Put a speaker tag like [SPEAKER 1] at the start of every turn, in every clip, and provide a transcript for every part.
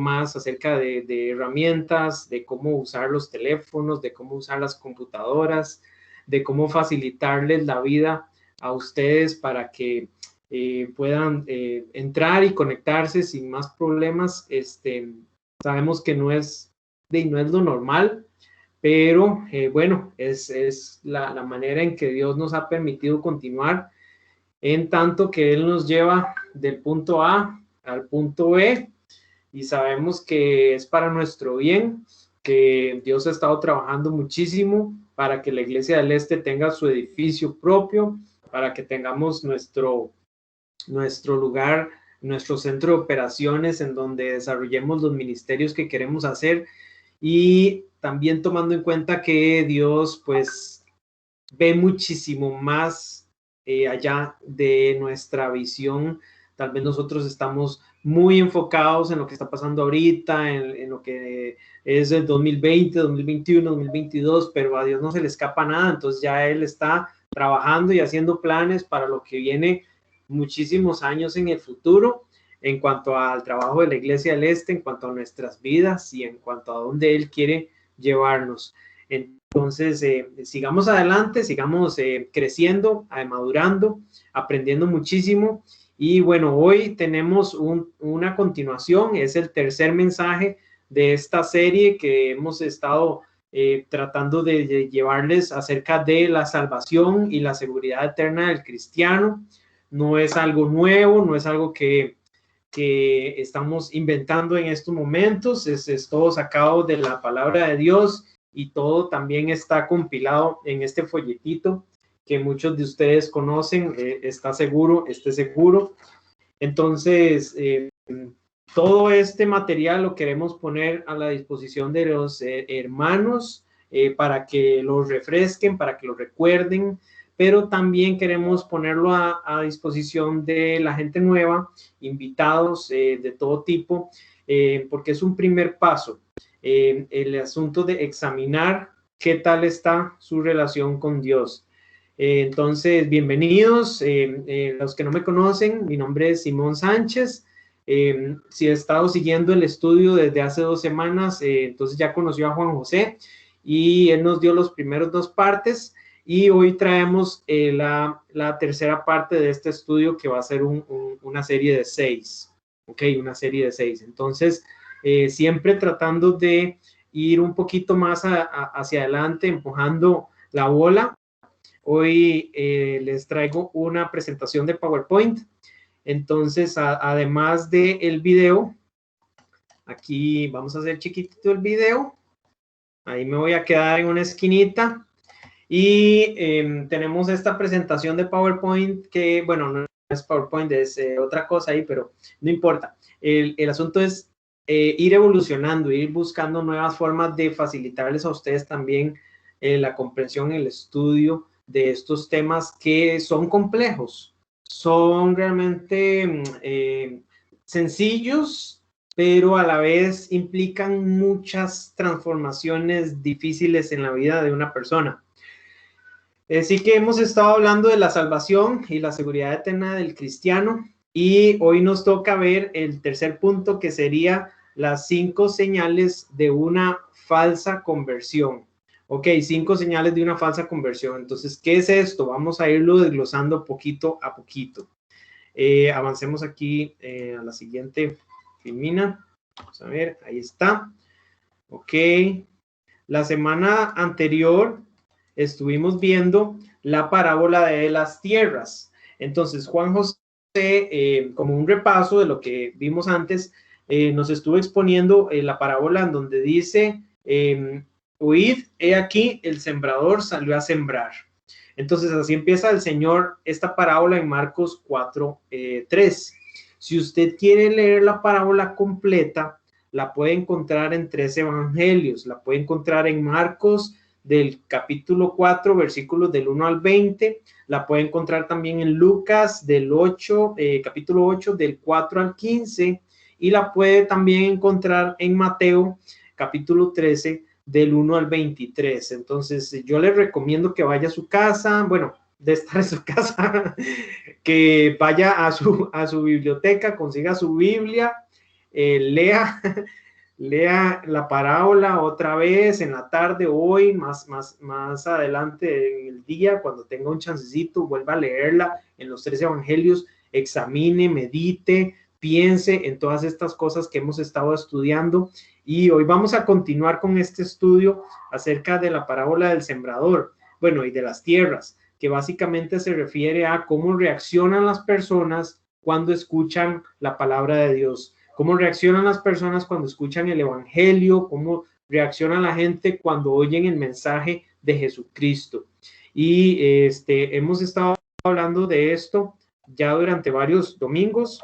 [SPEAKER 1] más acerca de herramientas, de cómo usar los teléfonos, de cómo usar las computadoras, de cómo facilitarles la vida a ustedes para que puedan entrar y conectarse sin más problemas. Sabemos que no es lo normal, pero bueno, es la manera en que Dios nos ha permitido continuar, en tanto que Él nos lleva del punto A al punto B, y sabemos que es para nuestro bien, que Dios ha estado trabajando muchísimo para que la Iglesia del Este tenga su edificio propio, para que tengamos nuestro lugar, nuestro centro de operaciones en donde desarrollemos los ministerios que queremos hacer, y también tomando en cuenta que Dios pues ve muchísimo más allá de nuestra visión. Tal vez nosotros estamos muy enfocados en lo que está pasando ahorita, en lo que es el 2020, 2021, 2022, pero a Dios no se le escapa nada. Entonces ya Él está trabajando y haciendo planes para lo que viene muchísimos años en el futuro, en cuanto al trabajo de la Iglesia del Este, en cuanto a nuestras vidas y en cuanto a dónde Él quiere llevarnos. Entonces, sigamos adelante, sigamos creciendo, madurando, aprendiendo muchísimo. Y bueno, hoy tenemos una continuación, es el tercer mensaje de esta serie que hemos estado tratando de llevarles acerca de la salvación y la seguridad eterna del cristiano. No es algo nuevo, no es algo que estamos inventando en estos momentos, es todo sacado de la palabra de Dios, y todo también está compilado en este folletito que muchos de ustedes conocen, esté seguro. Entonces, todo este material lo queremos poner a la disposición de los hermanos para que los refresquen, para que lo recuerden, pero también queremos ponerlo a disposición de la gente nueva, invitados de todo tipo, porque es un primer paso. El asunto de examinar qué tal está su relación con Dios. Entonces, bienvenidos. Los que no me conocen, mi nombre es Simón Sánchez. Si he estado siguiendo el estudio desde hace 2 semanas, entonces ya conoció a Juan José y él nos dio los primeros 2 partes, y hoy traemos la tercera parte de este estudio, que va a ser una serie de 6. Ok, una serie de 6. Entonces, siempre tratando de ir un poquito más hacia adelante, empujando la bola. Hoy les traigo una presentación de PowerPoint. Entonces, además del video, aquí vamos a hacer chiquitito el video. Ahí me voy a quedar en una esquinita. Y tenemos esta presentación de PowerPoint que, bueno, no es PowerPoint, es otra cosa ahí, pero no importa. El asunto es ir evolucionando, ir buscando nuevas formas de facilitarles a ustedes también la comprensión, el estudio de estos temas que son complejos, son realmente sencillos, pero a la vez implican muchas transformaciones difíciles en la vida de una persona. Así que hemos estado hablando de la salvación y la seguridad eterna del cristiano, y hoy nos toca ver el tercer punto, que sería las 5 señales de una falsa conversión. Ok, 5 señales de una falsa conversión. Entonces, ¿qué es esto? Vamos a irlo desglosando poquito a poquito. Avancemos aquí a la siguiente filmina. Vamos a ver, ahí está. Ok, la semana anterior estuvimos viendo la parábola de las tierras. Entonces, Juan José, como un repaso de lo que vimos antes, nos estuvo exponiendo la parábola en donde dice, oíd, he aquí, el sembrador salió a sembrar. Entonces, así empieza el Señor esta parábola en Marcos 4:3. Si usted quiere leer la parábola completa, la puede encontrar en 3 evangelios. La puede encontrar en Marcos del capítulo 4, versículos del 1 al 20. La puede encontrar también en Lucas del capítulo 8, del 4 al 15. Y la puede también encontrar en Mateo, capítulo 13, del 1 al 23. Entonces, yo les recomiendo que vaya a su casa, bueno, de estar en su casa, que vaya a su biblioteca, consiga su Biblia, lea, lea la parábola otra vez en la tarde, hoy, más adelante en el día, cuando tenga un chancecito, vuelva a leerla en los 3 evangelios, examine, medite, piense en todas estas cosas que hemos estado estudiando. Y hoy vamos a continuar con este estudio acerca de la parábola del sembrador, bueno, y de las tierras, que básicamente se refiere a cómo reaccionan las personas cuando escuchan la palabra de Dios, cómo reaccionan las personas cuando escuchan el evangelio, cómo reacciona la gente cuando oyen el mensaje de Jesucristo. Y hemos estado hablando de esto ya durante varios domingos,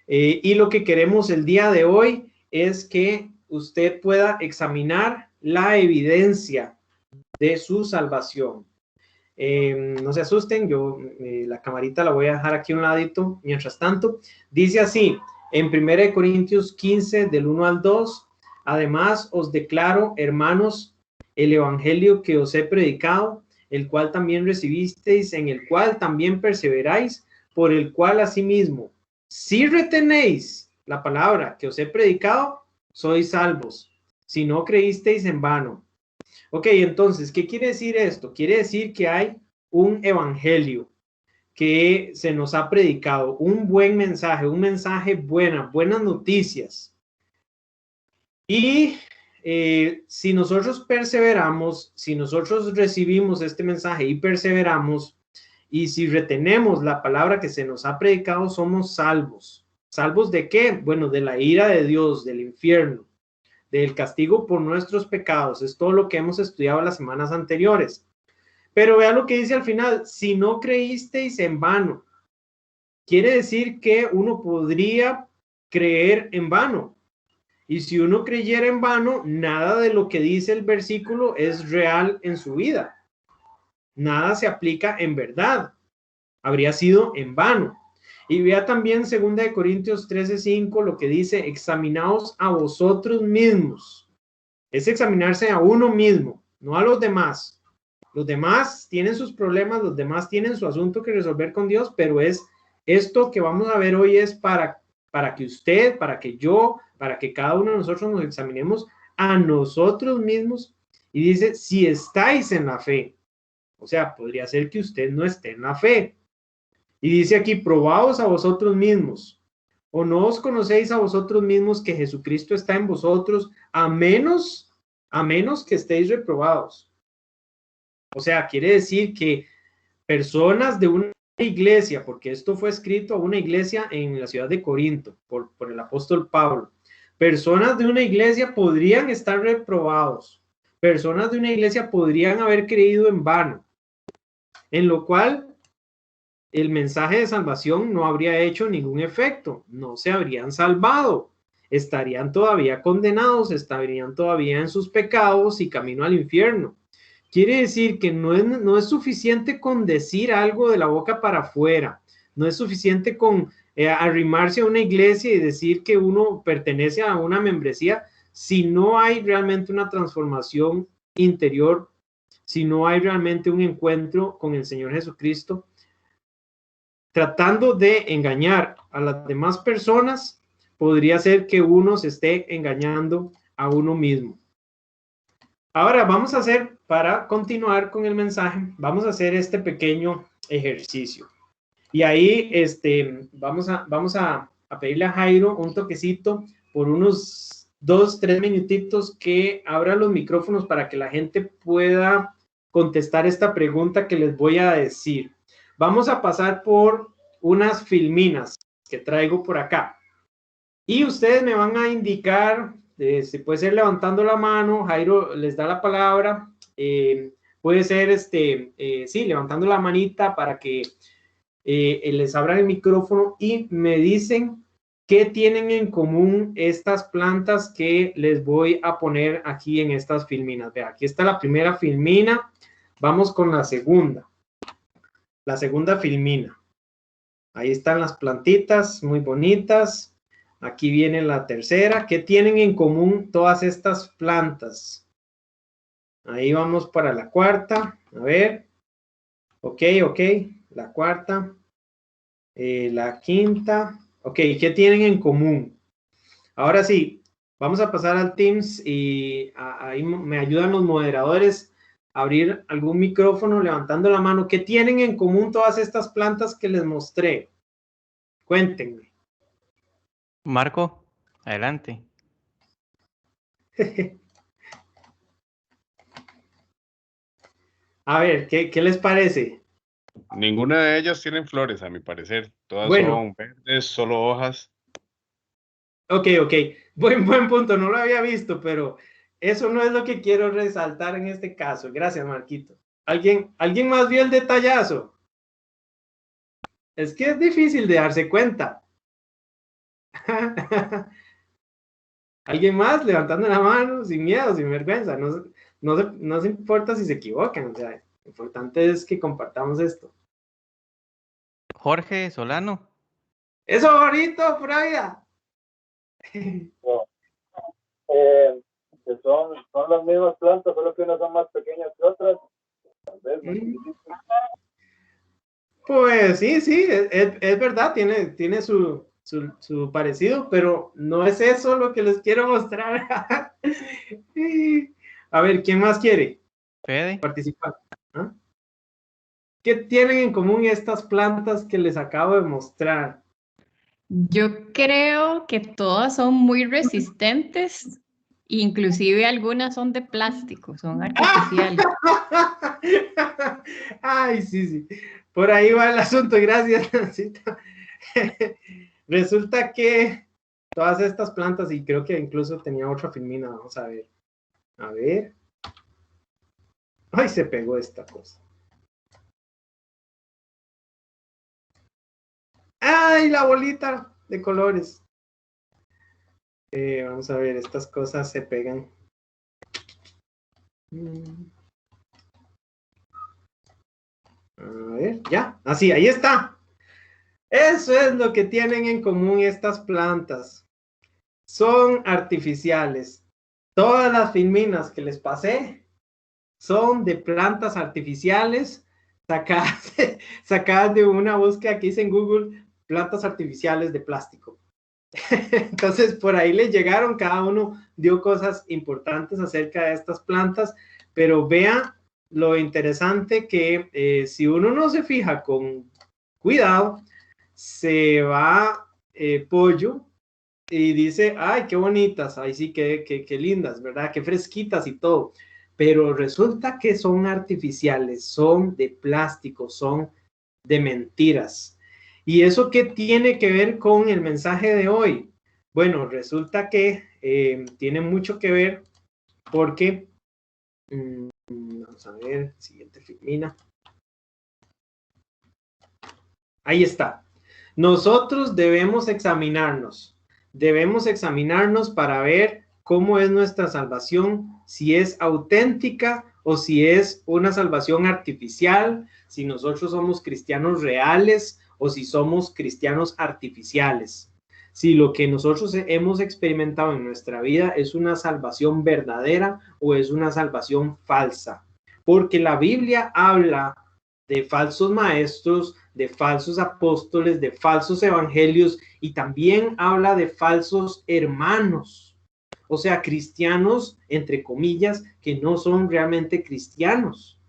[SPEAKER 1] y lo que queremos el día de hoy es que usted pueda examinar la evidencia de su salvación. No se asusten, yo la camarita la voy a dejar aquí a un ladito. Mientras tanto, dice así en 1 Corintios 15 del 1 al 2: además os declaro, hermanos, el evangelio que os he predicado, el cual también recibisteis, en el cual también perseveráis, por el cual asimismo, si retenéis la palabra que os he predicado, sois salvos, si no creísteis en vano. Ok, entonces, ¿qué quiere decir esto? Quiere decir que hay un evangelio que se nos ha predicado, un buen mensaje, un mensaje buenas noticias. Y si nosotros perseveramos, si nosotros recibimos este mensaje y perseveramos, y si retenemos la palabra que se nos ha predicado, somos salvos. ¿Salvos de qué? Bueno, de la ira de Dios, del infierno, del castigo por nuestros pecados. Es todo lo que hemos estudiado las semanas anteriores. Pero vea lo que dice al final: si no creísteis en vano. Quiere decir que uno podría creer en vano. Y si uno creyera en vano, nada de lo que dice el versículo es real en su vida. Nada se aplica en verdad. Habría sido en vano. Y vea también 2 Corintios 13:5 lo que dice: examinaos a vosotros mismos. Es examinarse a uno mismo, no a los demás. Los demás tienen sus problemas, los demás tienen su asunto que resolver con Dios, pero es esto que vamos a ver hoy es para que usted, para que yo, para que cada uno de nosotros nos examinemos a nosotros mismos. Y dice: si estáis en la fe. O sea, podría ser que usted no esté en la fe. Y dice aquí: probaos a vosotros mismos. ¿O no os conocéis a vosotros mismos que Jesucristo está en vosotros, a menos que estéis reprobados? O sea, quiere decir que personas de una iglesia, porque esto fue escrito a una iglesia en la ciudad de Corinto por el apóstol Pablo, personas de una iglesia podrían estar reprobados, personas de una iglesia podrían haber creído en vano, en lo cual el mensaje de salvación no habría hecho ningún efecto, no se habrían salvado, estarían todavía condenados, estarían todavía en sus pecados y camino al infierno. Quiere decir que no es suficiente con decir algo de la boca para afuera, no es suficiente con arrimarse a una iglesia y decir que uno pertenece a una membresía si no hay realmente una transformación interior, si no hay realmente un encuentro con el Señor Jesucristo. Tratando de engañar a las demás personas, podría ser que uno se esté engañando a uno mismo. Ahora vamos a hacer, para continuar con el mensaje, vamos a hacer este pequeño ejercicio. Y ahí vamos a pedirle a Jairo un toquecito por unos 2-3 minutitos, que abra los micrófonos para que la gente pueda contestar esta pregunta que les voy a decir. Vamos a pasar por unas filminas que traigo por acá. Y ustedes me van a indicar, se puede ser levantando la mano, Jairo les da la palabra, puede ser sí, levantando la manita para que les abran el micrófono y me dicen qué tienen en común estas plantas que les voy a poner aquí en estas filminas. Vean, aquí está la primera filmina, vamos con la segunda filmina. Ahí están las plantitas muy bonitas. Aquí viene la tercera. ¿Qué tienen en común todas estas plantas? Ahí vamos para la cuarta. A ver. Ok. La cuarta. La quinta. Ok, ¿qué tienen en común? Ahora sí, vamos a pasar al Teams y ahí me ayudan los moderadores a abrir algún micrófono levantando la mano. ¿Qué tienen en común todas estas plantas que les mostré? Cuéntenme.
[SPEAKER 2] Marco, adelante.
[SPEAKER 1] A ver, ¿qué les parece?
[SPEAKER 3] Ninguna de ellas tienen flores, a mi parecer. Todas
[SPEAKER 1] Bueno.
[SPEAKER 3] son verdes, solo hojas.
[SPEAKER 1] Ok. Buen punto, no lo había visto, pero eso no es lo que quiero resaltar en este caso. Gracias, Marquito. ¿Alguien más vio el detallazo? Es que es difícil de darse cuenta. ¿Alguien más levantando la mano, sin miedo, sin vergüenza? No se importa si se equivocan, o sea, lo importante es que compartamos esto.
[SPEAKER 2] Jorge Solano.
[SPEAKER 1] ¡Eso, bonito, Fraya!
[SPEAKER 4] Que son las mismas plantas, solo que unas son más pequeñas que otras. Tal vez,
[SPEAKER 1] Pues sí, es verdad, tiene su parecido, pero no es eso lo que les quiero mostrar. A ver, ¿quién más quiere
[SPEAKER 2] Fede.
[SPEAKER 1] participar? ¿Ah? ¿Qué tienen en común estas plantas que les acabo de mostrar?
[SPEAKER 5] Yo creo que todas son muy resistentes, inclusive algunas son de plástico, son artificiales.
[SPEAKER 1] Ay, sí. Por ahí va el asunto, gracias, Nancita. Resulta que todas estas plantas, y creo que incluso tenía otra filmina, vamos a ver. A ver. Ay, se pegó esta cosa. ¡Ay, la bolita de colores! Vamos a ver, estas cosas se pegan. A ver, ya. Así, ahí está. Eso es lo que tienen en común estas plantas. Son artificiales. Todas las filminas que les pasé son de plantas artificiales sacadas de una búsqueda que hice en Google, plantas artificiales de plástico. Entonces, por ahí les llegaron, cada uno dio cosas importantes acerca de estas plantas, pero vean lo interesante que si uno no se fija con cuidado, se va pollo y dice, ay, qué bonitas, ay, sí, qué lindas, ¿verdad? Qué fresquitas y todo. Pero resulta que son artificiales, son de plástico, son de mentiras. ¿Y eso qué tiene que ver con el mensaje de hoy? Bueno, resulta que tiene mucho que ver porque, vamos a ver, siguiente filmina. Ahí está. Nosotros debemos examinarnos para ver cómo es nuestra salvación, si es auténtica o si es una salvación artificial, si nosotros somos cristianos reales o si somos cristianos artificiales. Si lo que nosotros hemos experimentado en nuestra vida es una salvación verdadera o es una salvación falsa. Porque la Biblia habla de falsos maestros, de falsos apóstoles, de falsos evangelios y también habla de falsos hermanos, o sea, cristianos, entre comillas, que no son realmente cristianos.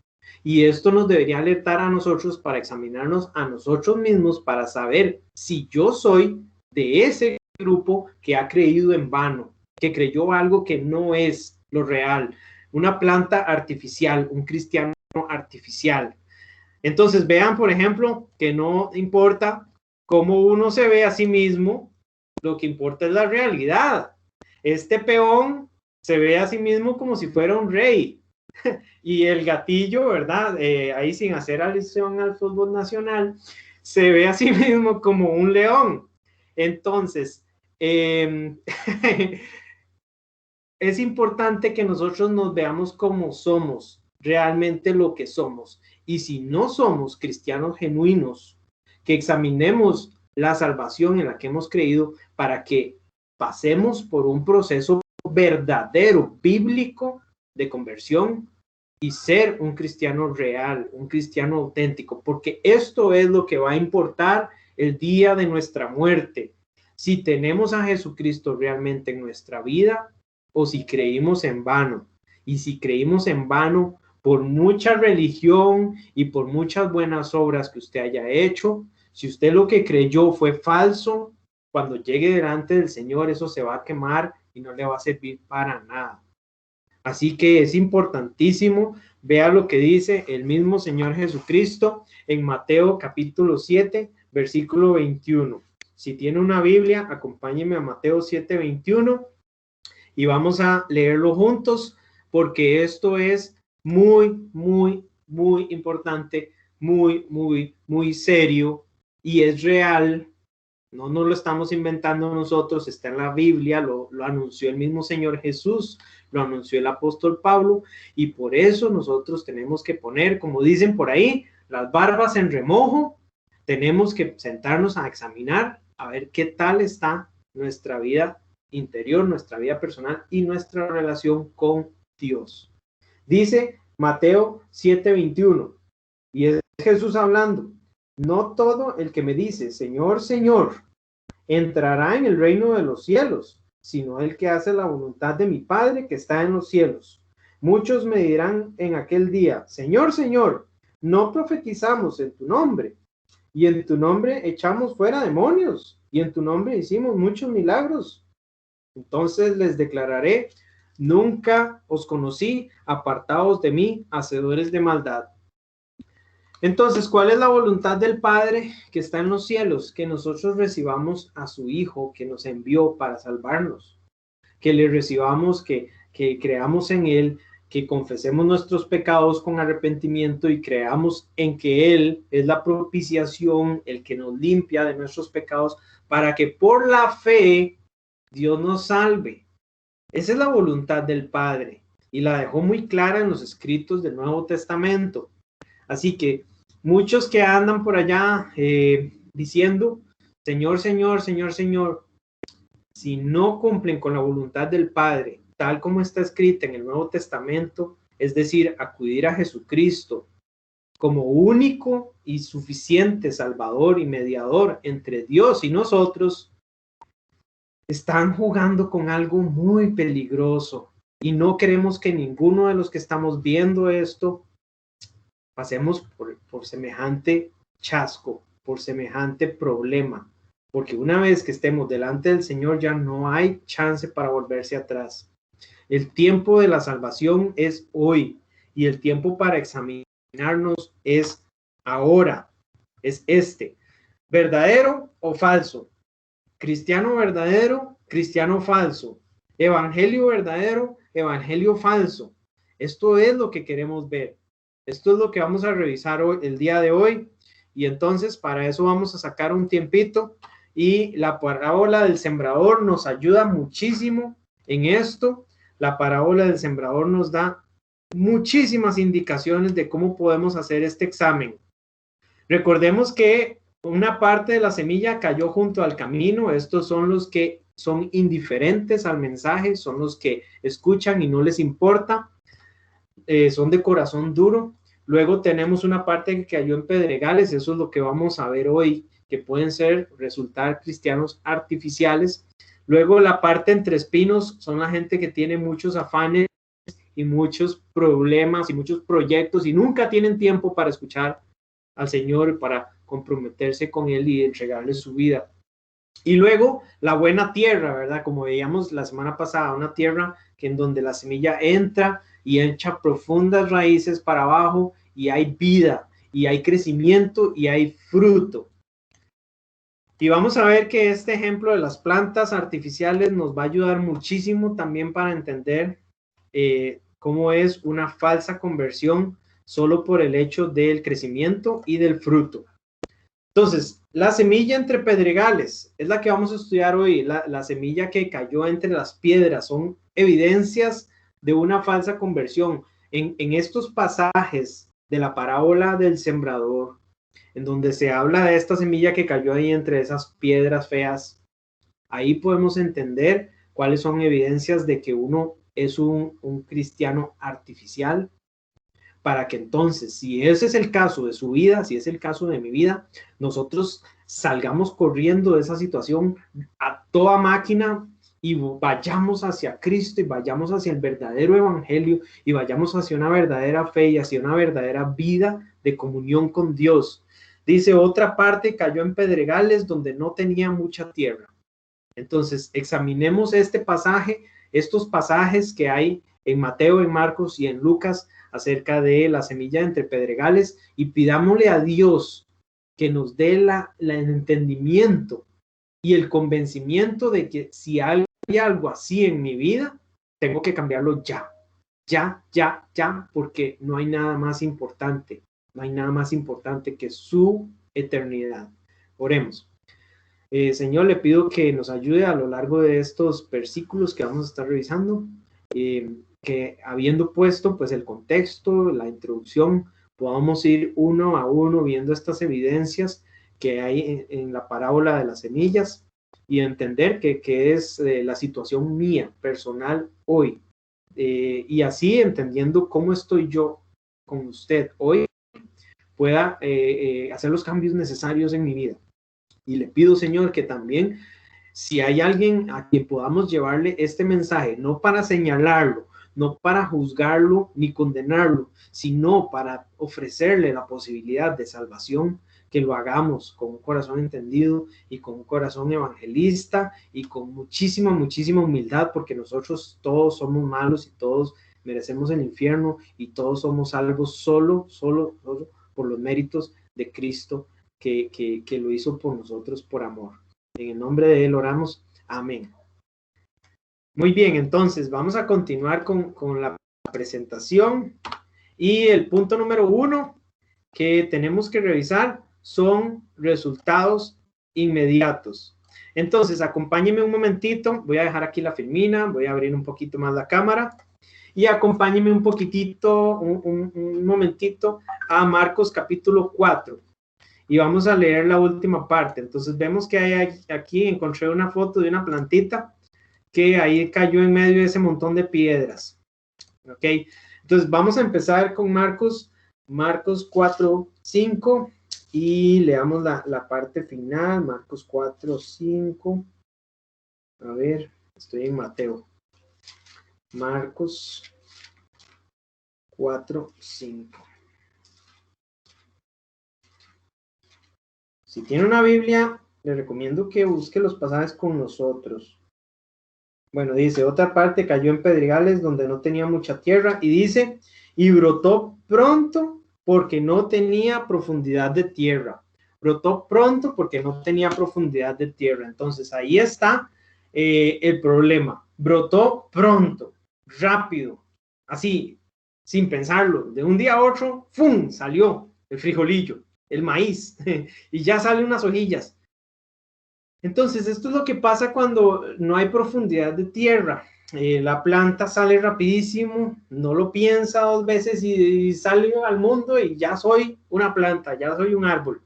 [SPEAKER 1] Y esto nos debería alertar a nosotros para examinarnos a nosotros mismos para saber si yo soy de ese grupo que ha creído en vano, que creyó algo que no es lo real, una planta artificial, un cristiano artificial. Entonces vean, por ejemplo, que no importa cómo uno se ve a sí mismo, lo que importa es la realidad. Este peón se ve a sí mismo como si fuera un rey y el gatillo, ¿verdad? Ahí sin hacer alusión al fútbol nacional, se ve a sí mismo como un león. Entonces, es importante que nosotros nos veamos como somos, realmente lo que somos. Y si no somos cristianos genuinos, que examinemos la salvación en la que hemos creído para que pasemos por un proceso verdadero, bíblico, de conversión y ser un cristiano real, un cristiano auténtico, porque esto es lo que va a importar el día de nuestra muerte. si tenemos a Jesucristo realmente en nuestra vida o si creímos en vano. Y si creímos en vano por mucha religión y por muchas buenas obras que usted haya hecho, si usted lo que creyó fue falso, cuando llegue delante del Señor eso se va a quemar y no le va a servir para nada. Así que es importantísimo, vea lo que dice el mismo Señor Jesucristo en Mateo capítulo 7, versículo 21. Si tiene una Biblia, acompáñeme a Mateo 7, 21 y vamos a leerlo juntos porque esto es muy, muy, muy importante, muy, muy, muy serio y es real. No nos lo estamos inventando nosotros, está en la Biblia, lo anunció el mismo Señor Jesús, lo anunció el apóstol Pablo, y por eso nosotros tenemos que poner, como dicen por ahí, las barbas en remojo, tenemos que sentarnos a examinar, a ver qué tal está nuestra vida interior, nuestra vida personal y nuestra relación con Dios. Dice Mateo 7:21, y es Jesús hablando. No todo el que me dice, Señor, Señor, entrará en el reino de los cielos, sino el que hace la voluntad de mi Padre que está en los cielos. Muchos me dirán en aquel día, Señor, Señor, no profetizamos en tu nombre, y en tu nombre echamos fuera demonios, y en tu nombre hicimos muchos milagros. Entonces les declararé, nunca os conocí, apartaos de mí, hacedores de maldad. Entonces, ¿cuál es la voluntad del Padre que está en los cielos? Que nosotros recibamos a su Hijo que nos envió para salvarnos, que le recibamos, que creamos en Él, que confesemos nuestros pecados con arrepentimiento y creamos en que Él es la propiciación, el que nos limpia de nuestros pecados, para que por la fe Dios nos salve. Esa es la voluntad del Padre y la dejó muy clara en los escritos del Nuevo Testamento. Así que muchos que andan por allá diciendo, Señor, Señor, Señor, Señor, si no cumplen con la voluntad del Padre, tal como está escrita en el Nuevo Testamento, es decir, acudir a Jesucristo como único y suficiente Salvador y mediador entre Dios y nosotros, están jugando con algo muy peligroso y no queremos que ninguno de los que estamos viendo esto pasemos por semejante chasco, por semejante problema, porque una vez que estemos delante del Señor ya no hay chance para volverse atrás. El tiempo de la salvación es hoy y el tiempo para examinarnos es ahora, es este. ¿Verdadero o falso? Cristiano verdadero, cristiano falso. Evangelio verdadero, evangelio falso. Esto es lo que queremos ver. Esto es lo que vamos a revisar hoy, el día de hoy. Y entonces para eso vamos a sacar un tiempito. Y la parábola del sembrador nos ayuda muchísimo en esto. La parábola del sembrador nos da muchísimas indicaciones de cómo podemos hacer este examen. Recordemos que una parte de la semilla cayó junto al camino. Estos son los que son indiferentes al mensaje, son los que escuchan y no les importa, son de corazón duro. Luego tenemos una parte que cayó en pedregales, eso es lo que vamos a ver hoy, que pueden resultar cristianos artificiales. Luego la parte entre espinos son la gente que tiene muchos afanes y muchos problemas y muchos proyectos y nunca tienen tiempo para escuchar al Señor, para comprometerse con Él y entregarle su vida. Y luego la buena tierra, ¿verdad? Como veíamos la semana pasada, una tierra que en donde la semilla entra y echa profundas raíces para abajo y hay vida y hay crecimiento y hay fruto. Y vamos a ver que este ejemplo de las plantas artificiales nos va a ayudar muchísimo también para entender cómo es una falsa conversión solo por el hecho del crecimiento y del fruto. Entonces, la semilla entre pedregales es la que vamos a estudiar hoy. La semilla que cayó entre las piedras son evidencias de una falsa conversión. En estos pasajes de la parábola del sembrador, en donde se habla de esta semilla que cayó ahí entre esas piedras feas, ahí podemos entender cuáles son evidencias de que uno es un cristiano artificial. para que entonces, si ese es el caso de su vida, si es el caso de mi vida, nosotros salgamos corriendo de esa situación a toda máquina y vayamos hacia Cristo y vayamos hacia el verdadero evangelio y vayamos hacia una verdadera fe y hacia una verdadera vida de comunión con Dios. Dice, otra parte cayó en pedregales donde no tenía mucha tierra. Entonces, examinemos este pasaje, estos pasajes que hay en Mateo, en Marcos y en Lucas acerca de la semilla entre pedregales y pidámosle a Dios que nos dé el entendimiento y el convencimiento de que si hay algo así en mi vida, tengo que cambiarlo ya, porque no hay nada más importante, no hay nada más importante que su eternidad. Oremos. Señor, le pido que nos ayude a lo largo de estos versículos que vamos a estar revisando, que habiendo puesto pues el contexto, la introducción, podamos ir uno a uno viendo estas evidencias que hay en la parábola de las semillas y entender que es la situación mía, personal, hoy. Y así, entendiendo cómo estoy yo con usted hoy, pueda hacer los cambios necesarios en mi vida. Y le pido, Señor, que también, si hay alguien a quien podamos llevarle este mensaje, no para señalarlo, no para juzgarlo ni condenarlo, sino para ofrecerle la posibilidad de salvación, que lo hagamos con un corazón entendido y con un corazón evangelista y con muchísima humildad, porque nosotros todos somos malos y todos merecemos el infierno y todos somos salvos solo por los méritos de Cristo que lo hizo por nosotros por amor. En el nombre de Él oramos. Amén. Muy bien, entonces vamos a continuar con la presentación y el punto número 1 que tenemos que revisar son resultados inmediatos. Entonces, acompáñenme un momentito, voy a dejar aquí la filmina, voy a abrir un poquito más la cámara y acompáñenme un poquitito, un momentito a Marcos capítulo 4 y vamos a leer la última parte. Entonces vemos que hay aquí, encontré una foto de una plantita que ahí cayó en medio de ese montón de piedras. Ok, entonces vamos a empezar con Marcos 4:5 y leamos la parte final. Marcos 4:5. A ver, estoy en Mateo. Marcos 4:5. Si tiene una Biblia, le recomiendo que busque los pasajes con nosotros. Bueno, dice, otra parte cayó en pedregales donde no tenía mucha tierra y dice, y brotó pronto porque no tenía profundidad de tierra. Brotó pronto porque no tenía profundidad de tierra. Entonces ahí está el problema. Brotó pronto, rápido, así, sin pensarlo. De un día a otro, ¡fum!, salió el frijolillo, el maíz, y ya salen unas hojillas. Entonces, esto es lo que pasa cuando no hay profundidad de tierra. La planta sale rapidísimo, no lo piensa dos veces y sale al mundo y ya soy una planta, ya soy un árbol.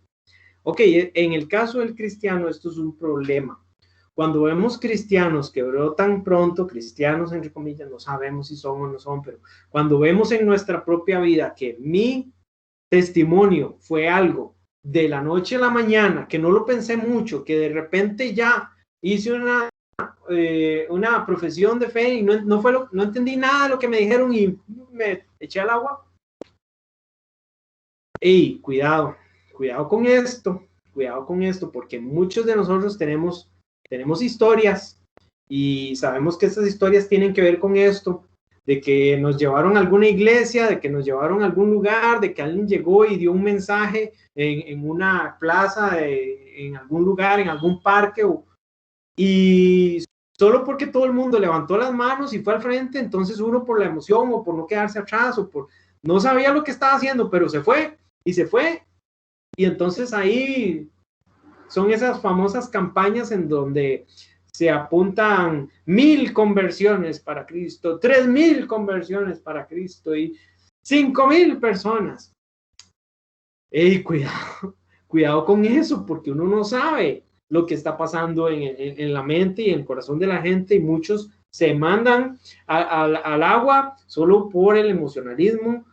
[SPEAKER 1] Ok, en el caso del cristiano esto es un problema. Cuando vemos cristianos que brotan pronto, cristianos entre comillas, no sabemos si son o no son, pero cuando vemos en nuestra propia vida que mi testimonio fue algo de la noche a la mañana, que no lo pensé mucho, que de repente ya hice una profesión de fe y no entendí nada de lo que me dijeron y me eché al agua. ¡Ey! Cuidado con esto, porque muchos de nosotros tenemos historias y sabemos que estas historias tienen que ver con esto, de que nos llevaron a alguna iglesia, de que nos llevaron a algún lugar, de que alguien llegó y dio un mensaje en una plaza, en algún lugar, en algún parque, y solo porque todo el mundo levantó las manos y fue al frente, entonces uno por la emoción o por no quedarse atrás o por no sabía lo que estaba haciendo, pero se fue, y entonces ahí son esas famosas campañas en donde se apuntan 1,000 conversiones para Cristo, 3,000 conversiones para Cristo y 5,000 personas. ¡Ey, cuidado con eso! Porque uno no sabe lo que está pasando en la mente y en el corazón de la gente, y muchos se mandan al agua solo por el emocionalismo,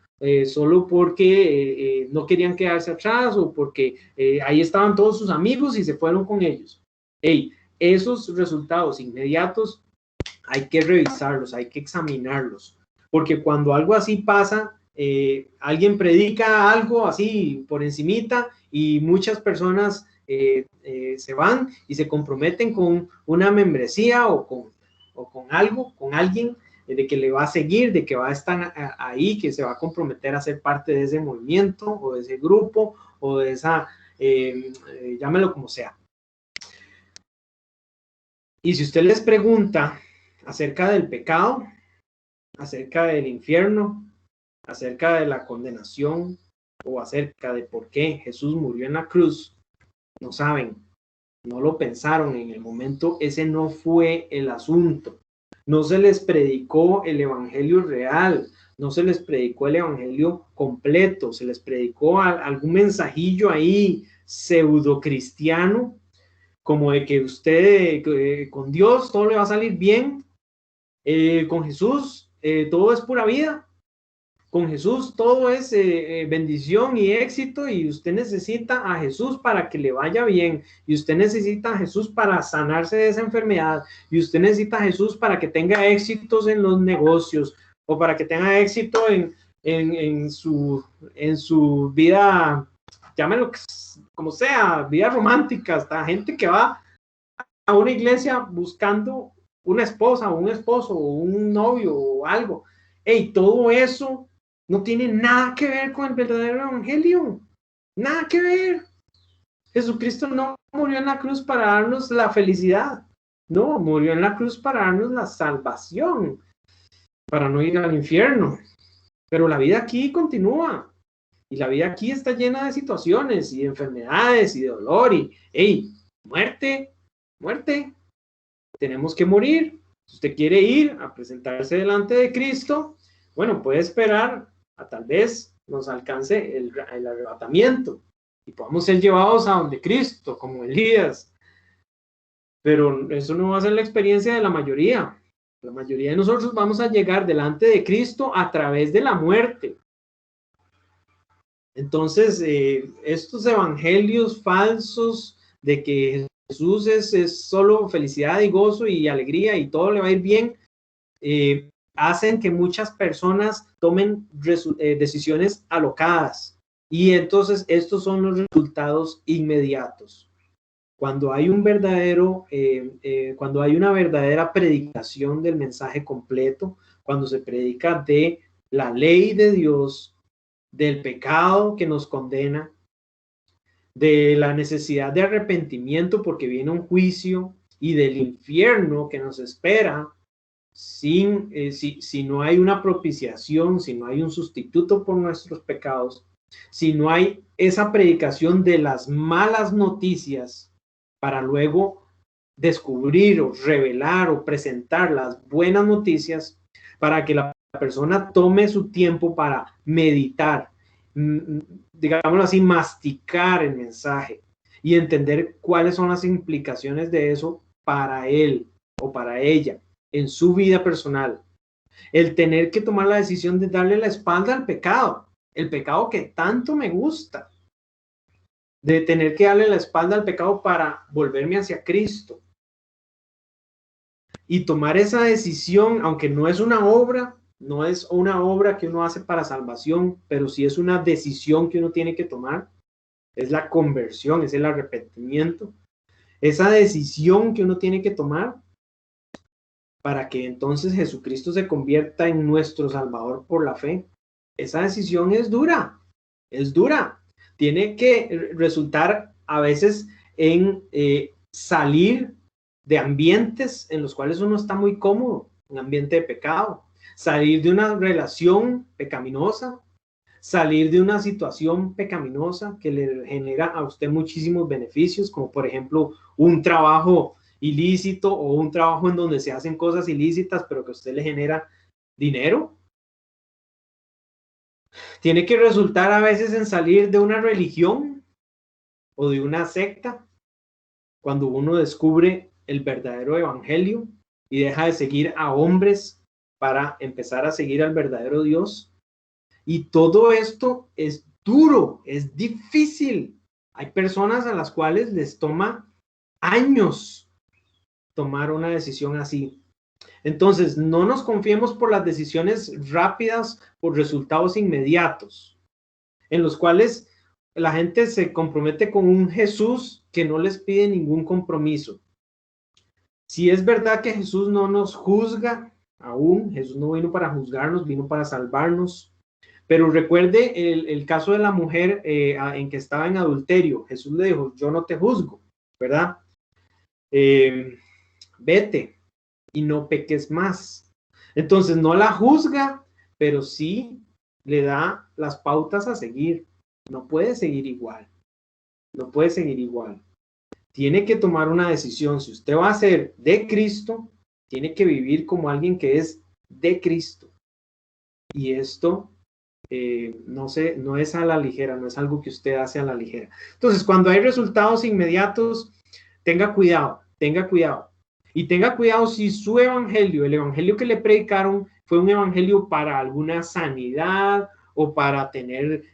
[SPEAKER 1] solo porque no querían quedarse atrás o porque ahí estaban todos sus amigos y se fueron con ellos. Hey, esos resultados inmediatos hay que revisarlos, hay que examinarlos, porque cuando algo así pasa, alguien predica algo así por encimita y muchas personas se van y se comprometen con una membresía o con algo, con alguien de que le va a seguir, de que va a estar ahí, que se va a comprometer a ser parte de ese movimiento o de ese grupo o de esa, llámelo como sea. Y si usted les pregunta acerca del pecado, acerca del infierno, acerca de la condenación o acerca de por qué Jesús murió en la cruz, no saben, no lo pensaron en el momento, ese no fue el asunto. No se les predicó el evangelio real, no se les predicó el evangelio completo, se les predicó algún mensajillo ahí pseudo cristiano, como de que usted con Dios todo le va a salir bien, con Jesús todo es pura vida, con Jesús todo es bendición y éxito, y usted necesita a Jesús para que le vaya bien, y usted necesita a Jesús para sanarse de esa enfermedad, y usted necesita a Jesús para que tenga éxitos en los negocios, o para que tenga éxito en su vida, llámelo como sea, vida romántica. Hasta gente que va a una iglesia buscando una esposa o un esposo o un novio o algo. Hey, todo eso no tiene nada que ver con el verdadero evangelio. Nada que ver. Jesucristo no murió en la cruz para darnos la felicidad. No, murió en la cruz para darnos la salvación, para no ir al infierno. Pero la vida aquí continúa. Y la vida aquí está llena de situaciones y de enfermedades y de dolor y, hey, muerte. Tenemos que morir. Si usted quiere ir a presentarse delante de Cristo, bueno, puede esperar a tal vez nos alcance el arrebatamiento y podamos ser llevados a donde Cristo, como Elías. Pero eso no va a ser la experiencia de la mayoría. La mayoría de nosotros vamos a llegar delante de Cristo a través de la muerte. Entonces, estos evangelios falsos de que Jesús es solo felicidad y gozo y alegría y todo le va a ir bien, hacen que muchas personas tomen decisiones alocadas. Y entonces estos son los resultados inmediatos. Cuando hay cuando hay una verdadera predicación del mensaje completo, cuando se predica de la ley de Dios, del pecado que nos condena, de la necesidad de arrepentimiento porque viene un juicio, y del infierno que nos espera si no hay una propiciación, si no hay un sustituto por nuestros pecados, si no hay esa predicación de las malas noticias para luego descubrir o revelar o presentar las buenas noticias, para que la persona tome su tiempo para meditar, digámoslo así, masticar el mensaje y entender cuáles son las implicaciones de eso para él o para ella en su vida personal. El tener que tomar la decisión de darle la espalda al pecado, el pecado que tanto me gusta, de tener que darle la espalda al pecado para volverme hacia Cristo y tomar esa decisión, aunque no es una obra, no es una obra que uno hace para salvación, pero sí es una decisión que uno tiene que tomar. Es la conversión, es el arrepentimiento, esa decisión que uno tiene que tomar para que entonces Jesucristo se convierta en nuestro Salvador por la fe. Esa decisión es dura, tiene que resultar a veces en salir de ambientes en los cuales uno está muy cómodo, un ambiente de pecado, salir de una relación pecaminosa, salir de una situación pecaminosa que le genera a usted muchísimos beneficios, como por ejemplo un trabajo ilícito o un trabajo en donde se hacen cosas ilícitas, pero que a usted le genera dinero. Tiene que resultar a veces en salir de una religión o de una secta, cuando uno descubre el verdadero evangelio y deja de seguir a hombres para empezar a seguir al verdadero Dios. Y todo esto es duro, es difícil. Hay personas a las cuales les toma años tomar una decisión así. Entonces, no nos confiemos por las decisiones rápidas, por resultados inmediatos, en los cuales la gente se compromete con un Jesús que no les pide ningún compromiso. Si es verdad que Jesús no nos juzga aún, Jesús no vino para juzgarnos, vino para salvarnos. Pero recuerde el caso de la mujer en que estaba en adulterio. Jesús le dijo, yo no te juzgo, ¿verdad? Vete y no peques más. Entonces no la juzga, pero sí le da las pautas a seguir. No puede seguir igual. No puede seguir igual. Tiene que tomar una decisión. Si usted va a ser de Cristo, tiene que vivir como alguien que es de Cristo. Y esto no es a la ligera, no es algo que usted hace a la ligera. Entonces, cuando hay resultados inmediatos, tenga cuidado, tenga cuidado. Y tenga cuidado si su evangelio, el evangelio que le predicaron, fue un evangelio para alguna sanidad o para tener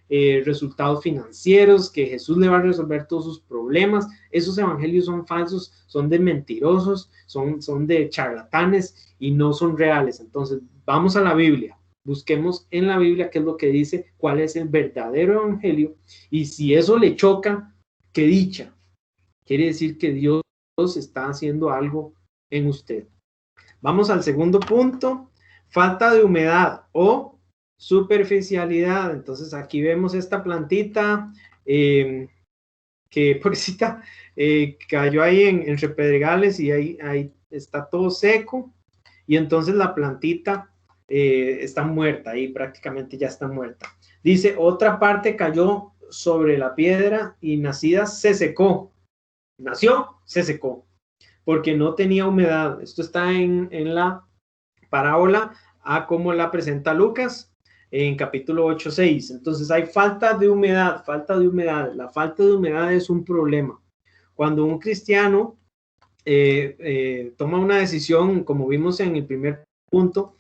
[SPEAKER 1] resultados financieros, que Jesús le va a resolver todos sus problemas. Esos evangelios son falsos, son de mentirosos, son de charlatanes y no son reales. Entonces, vamos a la Biblia. Busquemos en la Biblia qué es lo que dice, cuál es el verdadero evangelio, y si eso le choca, qué dicha. Quiere decir que Dios está haciendo algo en usted. Vamos al segundo punto, falta de humedad o superficialidad. Entonces aquí vemos esta plantita que pobrecita cayó ahí entre pedregales y ahí está todo seco, y entonces la plantita está muerta, ahí prácticamente ya está muerta. Dice, otra parte cayó sobre la piedra y nacida se secó. Nació, se secó, porque no tenía humedad. Esto está en la parábola a como la presenta Lucas en capítulo 8:6. Entonces hay falta de humedad, falta de humedad. La falta de humedad es un problema. Cuando un cristiano toma una decisión, como vimos en el primer punto,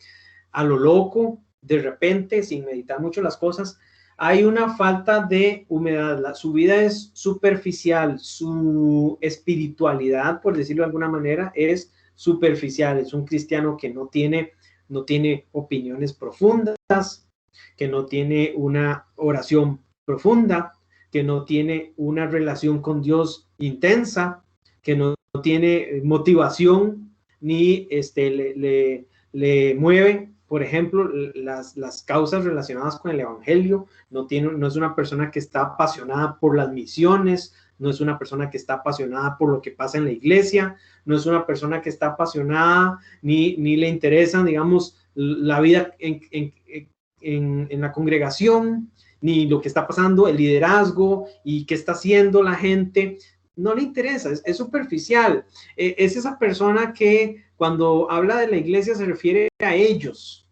[SPEAKER 1] a lo loco, de repente, sin meditar mucho las cosas, hay una falta de humedad. Su vida es superficial, su espiritualidad, por decirlo de alguna manera, es superficial. Es un cristiano que no tiene opiniones profundas, que no tiene una oración profunda, que no tiene una relación con Dios intensa, que no tiene motivación, ni le mueve, por ejemplo, las causas relacionadas con el evangelio. No es una persona que está apasionada por las misiones, no es una persona que está apasionada por lo que pasa en la iglesia, no es una persona que está apasionada ni le interesa, digamos, la vida en la congregación, ni lo que está pasando, el liderazgo y qué está haciendo la gente. No le interesa, es superficial. Es esa persona que cuando habla de la iglesia se refiere a ellos,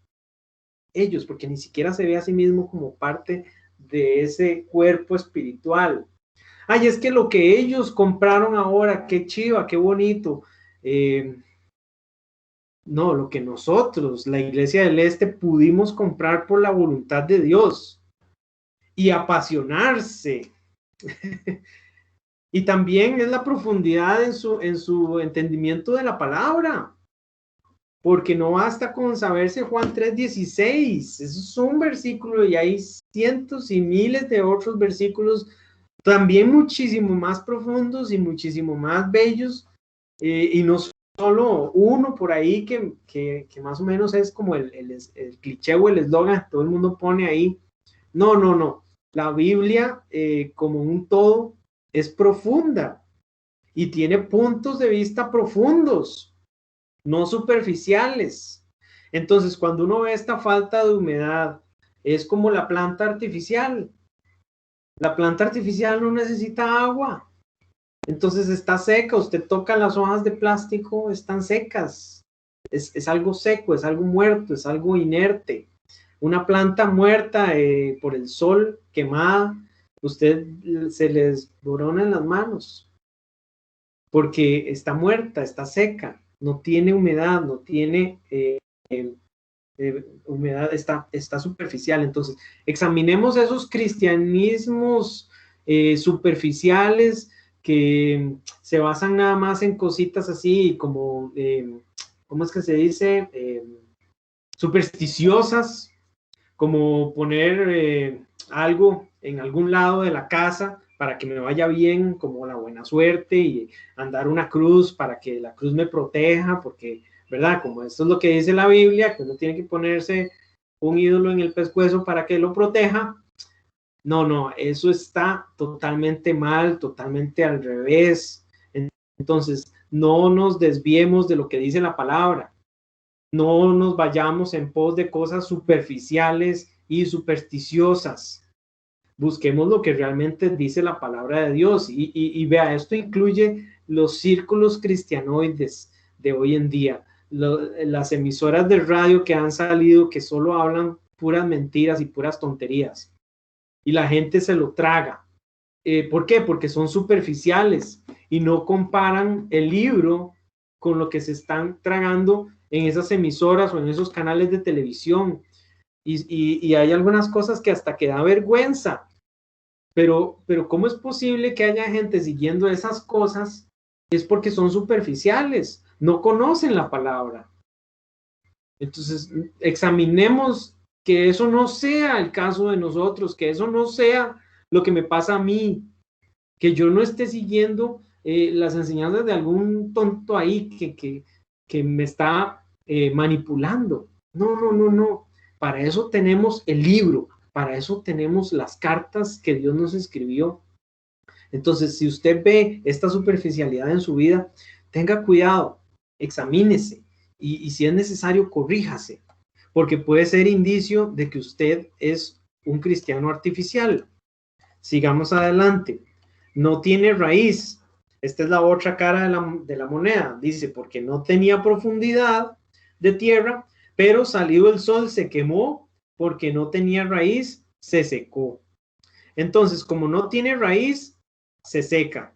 [SPEAKER 1] porque ni siquiera se ve a sí mismo como parte de ese cuerpo espiritual. Ay, es que lo que ellos compraron ahora, qué chiva, qué bonito. No, lo que nosotros, la Iglesia del Este, pudimos comprar por la voluntad de Dios y apasionarse. Y también es la profundidad en su entendimiento de la palabra. Porque no basta con saberse Juan 3:16. Eso es un versículo y hay cientos y miles de otros versículos también muchísimo más profundos y muchísimo más bellos. Y no solo uno por ahí que más o menos es como el cliché o el eslogan, todo el mundo pone ahí. No. La Biblia como un todo es profunda y tiene puntos de vista profundos, no superficiales. Entonces, cuando uno ve esta falta de humedad, es como la planta artificial. La planta artificial no necesita agua. Entonces está seca, usted toca las hojas de plástico, están secas. Es algo seco, es algo muerto, es algo inerte. Una planta muerta por el sol, quemada, usted se les borona en las manos. Porque está muerta, está seca, no tiene humedad, no tiene humedad está superficial. Entonces, examinemos esos cristianismos superficiales que se basan nada más en cositas así como, ¿cómo es que se dice? Supersticiosas, como poner algo en algún lado de la casa para que me vaya bien, como la buena suerte, y andar una cruz para que la cruz me proteja, porque, ¿verdad? Como esto es lo que dice la Biblia, que uno tiene que ponerse un ídolo en el pescuezo para que lo proteja. No, eso está totalmente mal, totalmente al revés. Entonces, no nos desviemos de lo que dice la palabra. No nos vayamos en pos de cosas superficiales y supersticiosas. Busquemos lo que realmente dice la palabra de Dios. Y vea, esto incluye los círculos cristianoides de hoy en día, las emisoras de radio que han salido que solo hablan puras mentiras y puras tonterías. Y la gente se lo traga. ¿Por qué? Porque son superficiales y no comparan el libro con lo que se están tragando en esas emisoras o en esos canales de televisión. Y hay algunas cosas que hasta que da vergüenza. Pero ¿cómo es posible que haya gente siguiendo esas cosas? Es porque son superficiales, no conocen la palabra. Entonces, examinemos que eso no sea el caso de nosotros, que eso no sea lo que me pasa a mí, que yo no esté siguiendo las enseñanzas de algún tonto ahí que me está manipulando. No. Para eso tenemos el libro, para eso tenemos las cartas que Dios nos escribió. Entonces, si usted ve esta superficialidad en su vida, tenga cuidado, examínese y si es necesario, corríjase, porque puede ser indicio de que usted es un cristiano artificial. Sigamos adelante. No tiene raíz. Esta es la otra cara de la moneda. Dice, porque no tenía profundidad de tierra, pero salido el sol se quemó, porque no tenía raíz, se secó. Entonces, como no tiene raíz, se seca.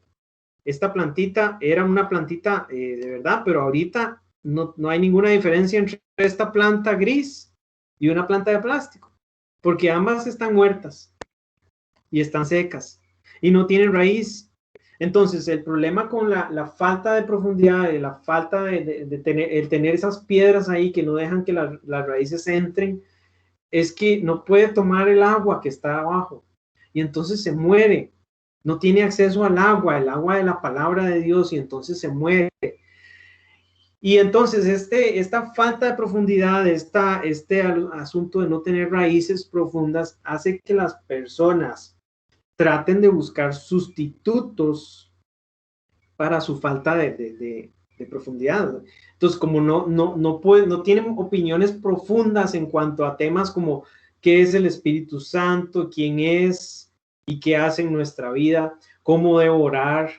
[SPEAKER 1] Esta plantita era una plantita de verdad, pero ahorita no hay ninguna diferencia entre esta planta gris y una planta de plástico, porque ambas están muertas y están secas y no tienen raíz. Entonces, el problema con la falta de profundidad, la falta de tener esas piedras ahí que no dejan que las raíces entren, es que no puede tomar el agua que está abajo y entonces se muere. No tiene acceso al agua, el agua de la palabra de Dios, y entonces se muere. Y entonces esta falta de profundidad, este asunto de no tener raíces profundas, hace que las personas traten de buscar sustitutos para su falta de profundidad. Entonces, como no tienen opiniones profundas en cuanto a temas como qué es el Espíritu Santo, quién es y qué hace en nuestra vida, cómo debo orar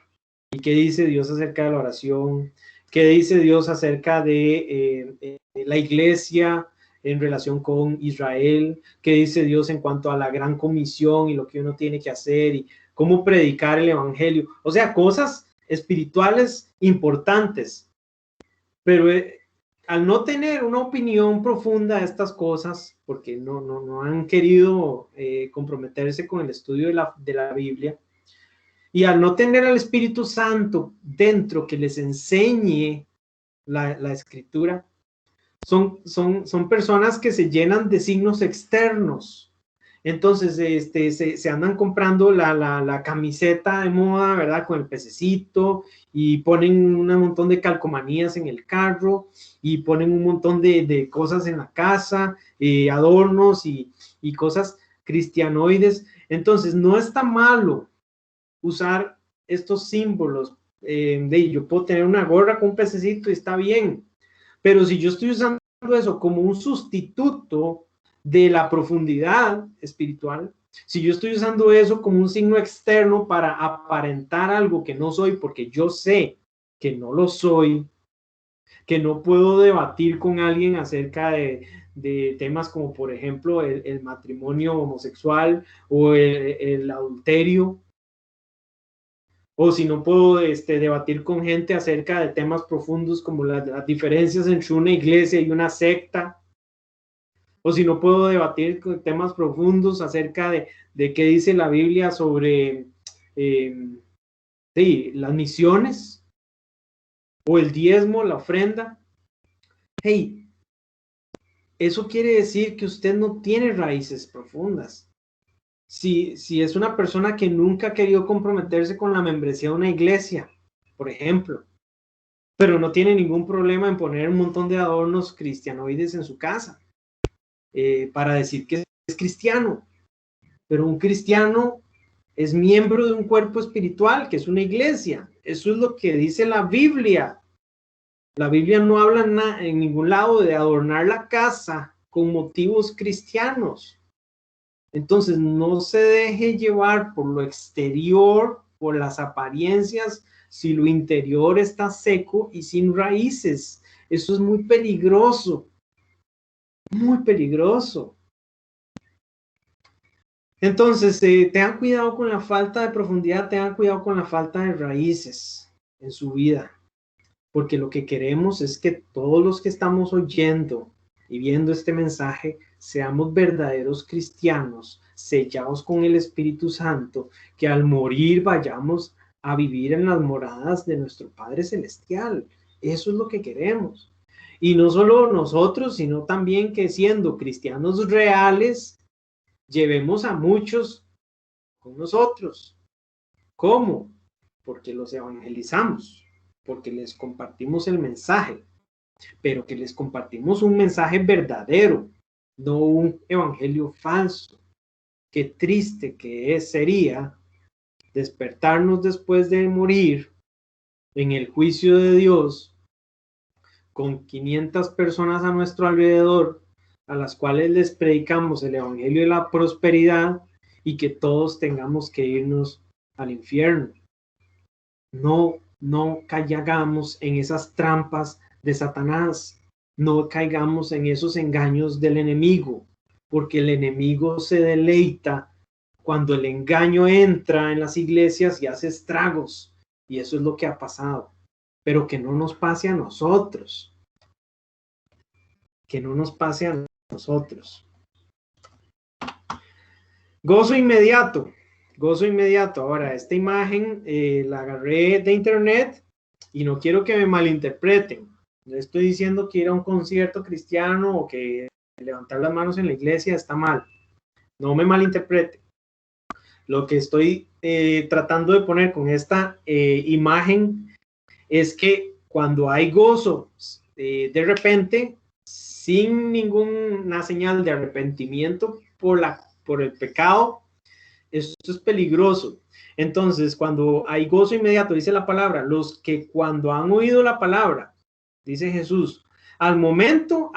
[SPEAKER 1] y qué dice Dios acerca de la oración, qué dice Dios acerca de la iglesia en relación con Israel, qué dice Dios en cuanto a la gran comisión y lo que uno tiene que hacer y cómo predicar el evangelio. O sea, cosas espirituales importantes, pero al no tener una opinión profunda de estas cosas, porque no han querido comprometerse con el estudio de la Biblia, y al no tener al Espíritu Santo dentro que les enseñe la escritura, son personas que se llenan de signos externos. Entonces se andan comprando la camiseta de moda, ¿verdad? Con el pececito, y ponen un montón de calcomanías en el carro, y ponen un montón de cosas en la casa, adornos y cosas cristianoides. Entonces no está malo usar estos símbolos. Yo puedo tener una gorra con un pececito y está bien, pero si yo estoy usando eso como un sustituto de la profundidad espiritual, si yo estoy usando eso como un signo externo para aparentar algo que no soy, porque yo sé que no lo soy, que no puedo debatir con alguien acerca de temas como, por ejemplo, el matrimonio homosexual o el adulterio, o si no puedo debatir con gente acerca de temas profundos como las diferencias entre una iglesia y una secta, o si no puedo debatir temas profundos acerca de qué dice la Biblia sobre las misiones, o el diezmo, la ofrenda. Hey, eso quiere decir que usted no tiene raíces profundas. Si es una persona que nunca ha querido comprometerse con la membresía de una iglesia, por ejemplo, pero no tiene ningún problema en poner un montón de adornos cristianoides en su casa, para decir que es cristiano, pero un cristiano es miembro de un cuerpo espiritual, que es una iglesia. Eso es lo que dice la Biblia. La Biblia no habla en ningún lado de adornar la casa con motivos cristianos. Entonces, no se deje llevar por lo exterior, por las apariencias, si lo interior está seco y sin raíces. Eso es muy peligroso. Muy peligroso. Entonces, tengan cuidado con la falta de profundidad, tengan cuidado con la falta de raíces en su vida. Porque lo que queremos es que todos los que estamos oyendo y viendo este mensaje seamos verdaderos cristianos, sellados con el Espíritu Santo, que al morir vayamos a vivir en las moradas de nuestro Padre Celestial. Eso es lo que queremos. Y no solo nosotros, sino también que siendo cristianos reales, llevemos a muchos con nosotros. ¿Cómo? Porque los evangelizamos, porque les compartimos el mensaje, pero que les compartimos un mensaje verdadero, no un evangelio falso. Qué triste que sería despertarnos después de morir en el juicio de Dios con 500 personas a nuestro alrededor, a las cuales les predicamos el evangelio de la prosperidad, y que todos tengamos que irnos al infierno. No caigamos en esas trampas de Satanás, no caigamos en esos engaños del enemigo, porque el enemigo se deleita cuando el engaño entra en las iglesias y hace estragos, y eso es lo que ha pasado. Pero que no nos pase a nosotros, que no nos pase a nosotros. Gozo inmediato. Gozo inmediato. Ahora, esta imagen la agarré de internet y no quiero que me malinterpreten. No estoy diciendo que ir a un concierto cristiano o que levantar las manos en la iglesia está mal. No me malinterpreten. Lo que estoy tratando de poner con esta imagen es que cuando hay gozo de repente, sin ninguna señal de arrepentimiento por el pecado, eso es peligroso. Entonces, cuando hay gozo inmediato, dice la palabra, los que cuando han oído la palabra, dice Jesús, al momento,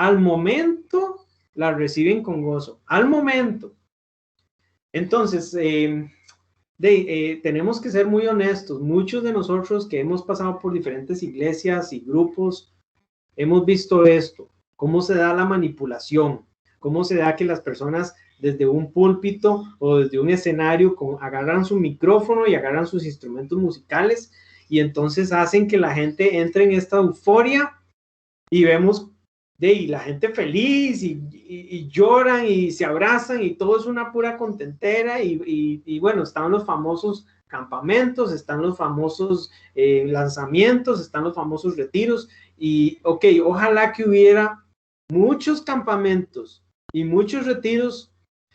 [SPEAKER 1] la reciben con gozo, al momento. Entonces, tenemos que ser muy honestos. Muchos de nosotros que hemos pasado por diferentes iglesias y grupos, hemos visto esto, cómo se da la manipulación, cómo se da que las personas desde un púlpito o desde un escenario agarran su micrófono y agarran sus instrumentos musicales y entonces hacen que la gente entre en esta euforia y vemos la gente feliz y lloran y se abrazan y todo es una pura contentera y bueno, están los famosos campamentos, están los famosos lanzamientos, están los famosos retiros y ok, ojalá que hubiera muchos campamentos y muchos retiros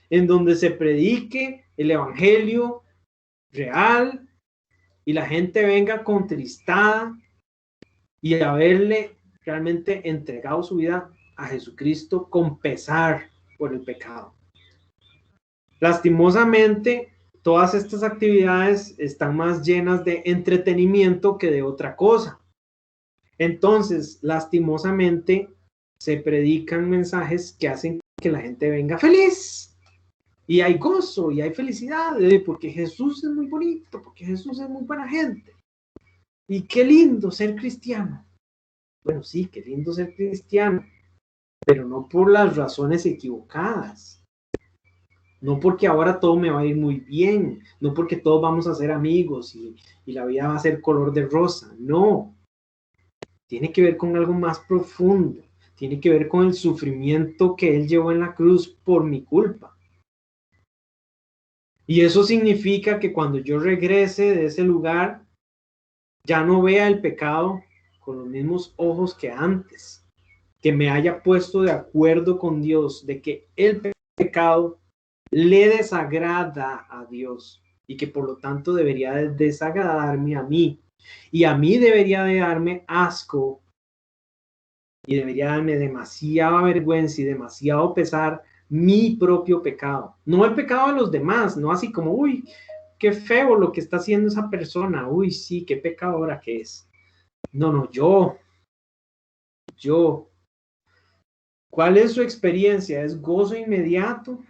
[SPEAKER 1] en donde se predique el evangelio real y la gente venga contristada y haberle realmente entregado su vida a Jesucristo con pesar por el pecado. Lastimosamente, todas estas actividades están más llenas de entretenimiento que de otra cosa. Entonces, lastimosamente, se predican mensajes que hacen que la gente venga feliz. Y hay gozo y hay felicidad, porque Jesús es muy bonito, porque Jesús es muy buena gente. Y qué lindo ser cristiano. Bueno, sí, qué lindo ser cristiano, pero no por las razones equivocadas. No porque ahora todo me va a ir muy bien, no porque todos vamos a ser amigos y la vida va a ser color de rosa. No, tiene que ver con algo más profundo. tiene que ver con el sufrimiento que Él llevó en la cruz por mi culpa. Y eso significa que cuando yo regrese de ese lugar, ya no vea el pecado con los mismos ojos que antes, que me haya puesto de acuerdo con Dios, de que el pecado le desagrada a Dios y que por lo tanto debería de desagradarme a mí. Y a mí debería de darme asco y debería darme demasiada vergüenza y demasiado pesar mi propio pecado. No el pecado de los demás, no así como, uy, qué feo lo que está haciendo esa persona, uy, sí, qué pecadora que es. No, no, yo. ¿Cuál es su experiencia? ¿Es gozo inmediato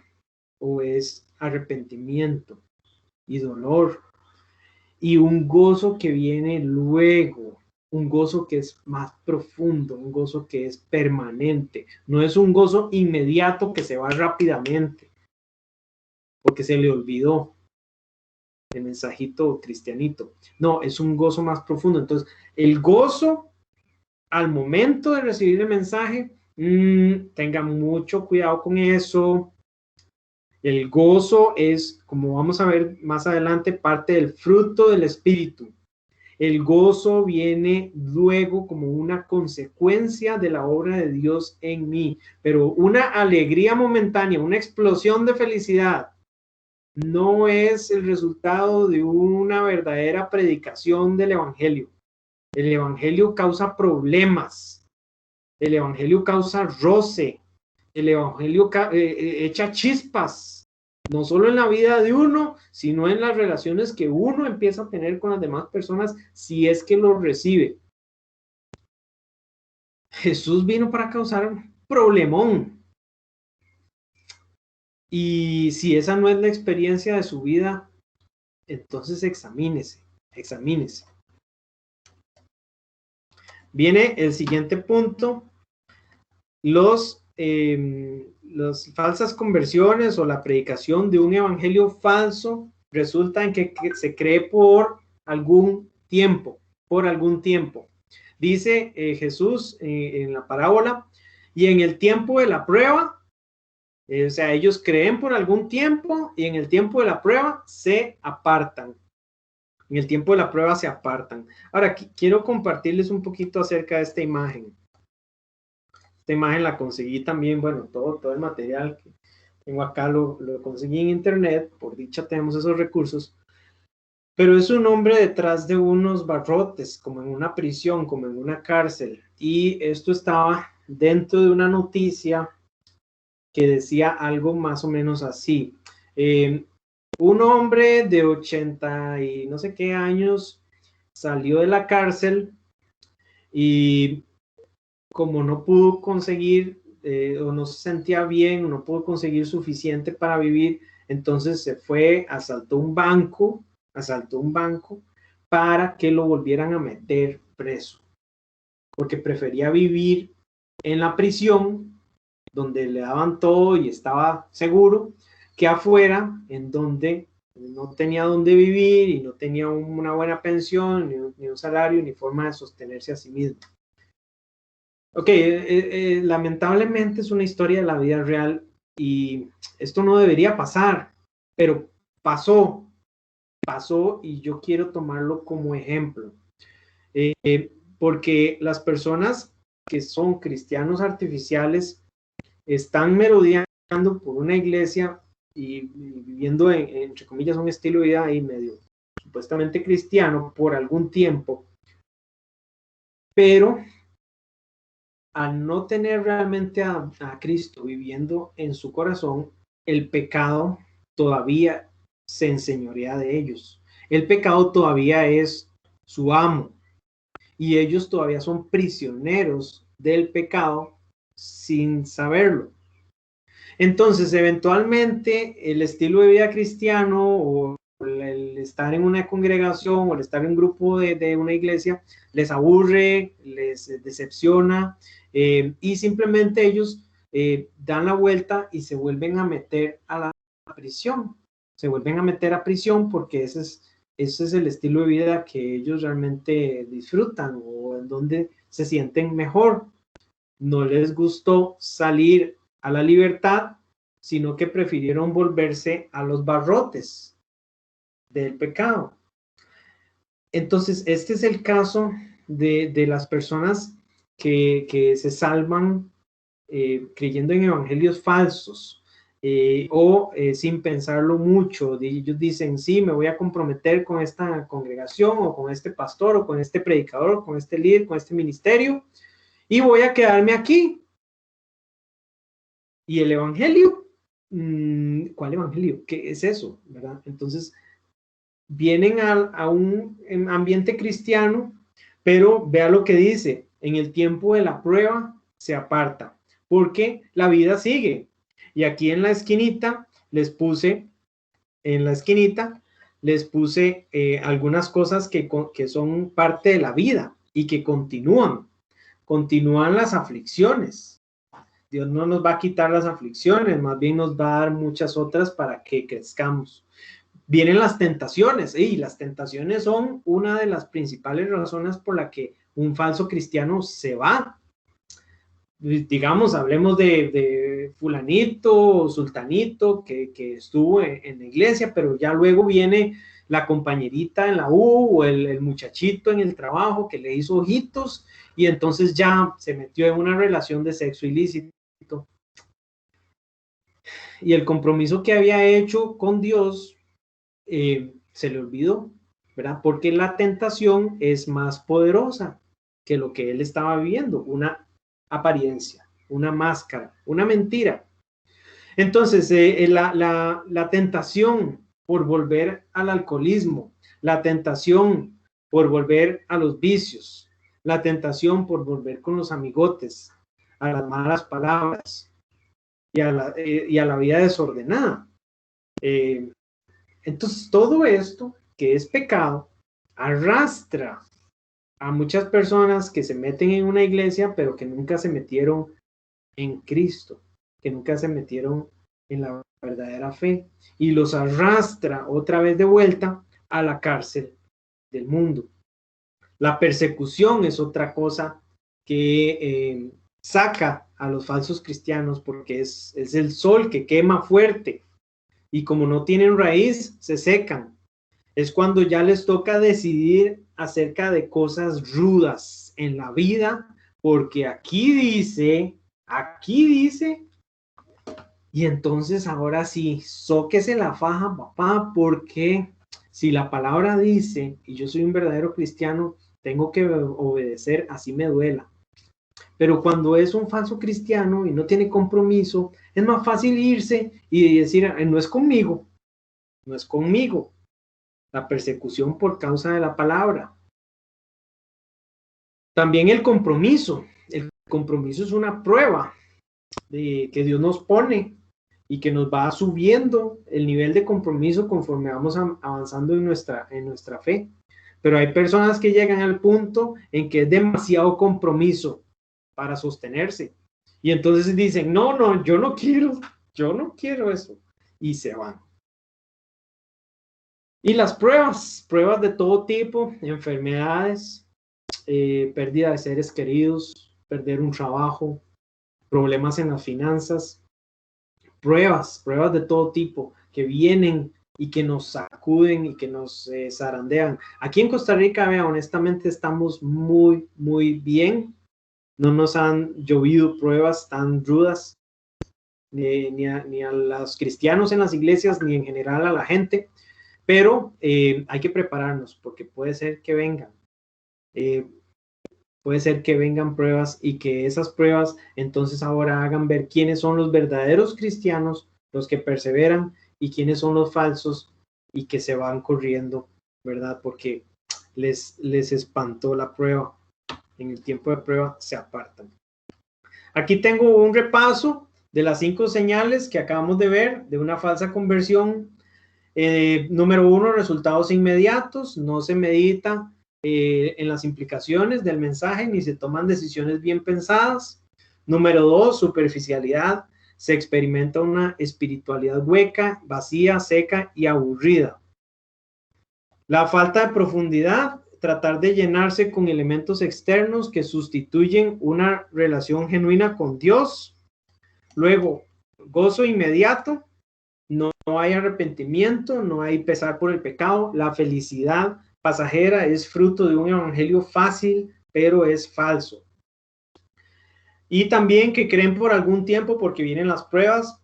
[SPEAKER 1] o es arrepentimiento y dolor? Y un gozo que viene luego, un gozo que es más profundo, un gozo que es permanente. No es un gozo inmediato que se va rápidamente porque se le olvidó el mensajito cristianito. No, es un gozo más profundo. Entonces, el gozo al momento de recibir el mensaje, tenga mucho cuidado con eso. El gozo es, como vamos a ver más adelante, parte del fruto del Espíritu. El gozo viene luego como una consecuencia de la obra de Dios en mí, pero una alegría momentánea, una explosión de felicidad, no es el resultado de una verdadera predicación del Evangelio. El Evangelio causa problemas, el Evangelio causa roce, el Evangelio echa chispas, no solo en la vida de uno, sino en las relaciones que uno empieza a tener con las demás personas si es que lo recibe. Jesús vino para causar un problemón. Y si esa no es la experiencia de su vida, entonces examínese. Viene el siguiente punto, las falsas conversiones o la predicación de un evangelio falso resulta en que se cree por algún tiempo. Dice Jesús en la parábola, y en el tiempo de la prueba, o sea, ellos creen por algún tiempo y en el tiempo de la prueba se apartan. En el tiempo de la prueba se apartan. Ahora, quiero compartirles un poquito acerca de esta imagen. Esta imagen la conseguí también, bueno, todo el material que tengo acá lo conseguí en internet. Por dicha tenemos esos recursos. Pero es un hombre detrás de unos barrotes, como en una prisión, como en una cárcel. Y esto estaba dentro de una noticia que decía algo más o menos así. Un hombre de 80 y no sé qué años salió de la cárcel y como no pudo conseguir o no se sentía bien, no pudo conseguir suficiente para vivir, entonces se fue, asaltó un banco para que lo volvieran a meter preso, porque prefería vivir en la prisión donde le daban todo y estaba seguro, que afuera, en donde no tenía dónde vivir y no tenía una buena pensión, ni un salario, ni forma de sostenerse a sí mismo. Ok, lamentablemente es una historia de la vida real y esto no debería pasar, pero pasó y yo quiero tomarlo como ejemplo. Porque las personas que son cristianos artificiales están merodeando por una iglesia y viviendo entre comillas un estilo de vida ahí medio supuestamente cristiano por algún tiempo, pero al no tener realmente a Cristo viviendo en su corazón, el pecado todavía se enseñorea de ellos. El pecado todavía es su amo y ellos todavía son prisioneros del pecado sin saberlo. Entonces, eventualmente, el estilo de vida cristiano o el estar en una congregación o el estar en un grupo de una iglesia les aburre, les decepciona y simplemente ellos dan la vuelta y se vuelven a meter a la prisión. Se vuelven a meter a prisión porque ese es el estilo de vida que ellos realmente disfrutan o en donde se sienten mejor. no les gustó salir a la libertad, sino que prefirieron volverse a los barrotes del pecado. Entonces, este es el caso de las personas que se salvan creyendo en evangelios falsos o sin pensarlo mucho. Ellos dicen, sí, me voy a comprometer con esta congregación o con este pastor o con este predicador, o con este líder, con este ministerio y voy a quedarme aquí. ¿Y el evangelio? ¿Cuál evangelio? ¿Qué es eso? ¿Verdad? Entonces, vienen a un ambiente cristiano, pero vea lo que dice, en el tiempo de la prueba se aparta, porque la vida sigue. Y aquí en la esquinita les puse, algunas cosas que son parte de la vida y que continúan las aflicciones. Dios no nos va a quitar las aflicciones, más bien nos va a dar muchas otras para que crezcamos. Vienen las tentaciones, y las tentaciones son una de las principales razones por la que un falso cristiano se va. Digamos, hablemos de fulanito o sultanito que estuvo en la iglesia, pero ya luego viene la compañerita en la U o el muchachito en el trabajo que le hizo ojitos y entonces ya se metió en una relación de sexo ilícito. Y el compromiso que había hecho con Dios se le olvidó, ¿verdad? Porque la tentación es más poderosa que lo que él estaba viviendo, una apariencia, una máscara, una mentira. Entonces, la tentación por volver al alcoholismo, la tentación por volver a los vicios, la tentación por volver con los amigotes, a las malas palabras y a la vida desordenada. Entonces, todo esto que es pecado arrastra a muchas personas que se meten en una iglesia, pero que nunca se metieron en Cristo, que nunca se metieron en la verdadera fe, y los arrastra otra vez de vuelta a la cárcel del mundo. La persecución es otra cosa que saca a los falsos cristianos, porque es el sol que quema fuerte, y como no tienen raíz, se secan. Es cuando ya les toca decidir acerca de cosas rudas en la vida, porque aquí dice, y entonces ahora sí, zóquese la faja, papá, porque si la palabra dice, y yo soy un verdadero cristiano, tengo que obedecer, así me duela. Pero cuando es un falso cristiano y no tiene compromiso, es más fácil irse y decir, no es conmigo, no es conmigo. La persecución por causa de la palabra. También el compromiso. El compromiso es una prueba que Dios nos pone y que nos va subiendo el nivel de compromiso conforme vamos avanzando en nuestra fe. Pero hay personas que llegan al punto en que es demasiado compromiso para sostenerse. Y entonces dicen, no, yo no quiero eso. Y se van. Y las pruebas de todo tipo, enfermedades, pérdida de seres queridos, perder un trabajo, problemas en las finanzas, pruebas de todo tipo que vienen y que nos sacuden y que nos zarandean. Aquí en Costa Rica, vea, honestamente estamos muy, muy bien. No nos han llovido pruebas tan rudas, ni a los cristianos en las iglesias, ni en general a la gente. Pero hay que prepararnos porque puede ser que vengan. Puede ser que vengan pruebas y que esas pruebas entonces ahora hagan ver quiénes son los verdaderos cristianos, los que perseveran, y quiénes son los falsos y que se van corriendo, ¿verdad? Porque les espantó la prueba. En el tiempo de prueba se apartan. Aquí tengo un repaso de las 5 señales que acabamos de ver de una falsa conversión. Número 1, resultados inmediatos. No se medita en las implicaciones del mensaje ni se toman decisiones bien pensadas. Número 2, superficialidad. Se experimenta una espiritualidad hueca, vacía, seca y aburrida. La falta de profundidad tratar de llenarse con elementos externos que sustituyen una relación genuina con Dios. Luego, gozo inmediato, no hay arrepentimiento, no hay pesar por el pecado. La felicidad pasajera es fruto de un evangelio fácil, pero es falso. Y también que creen por algún tiempo porque vienen las pruebas,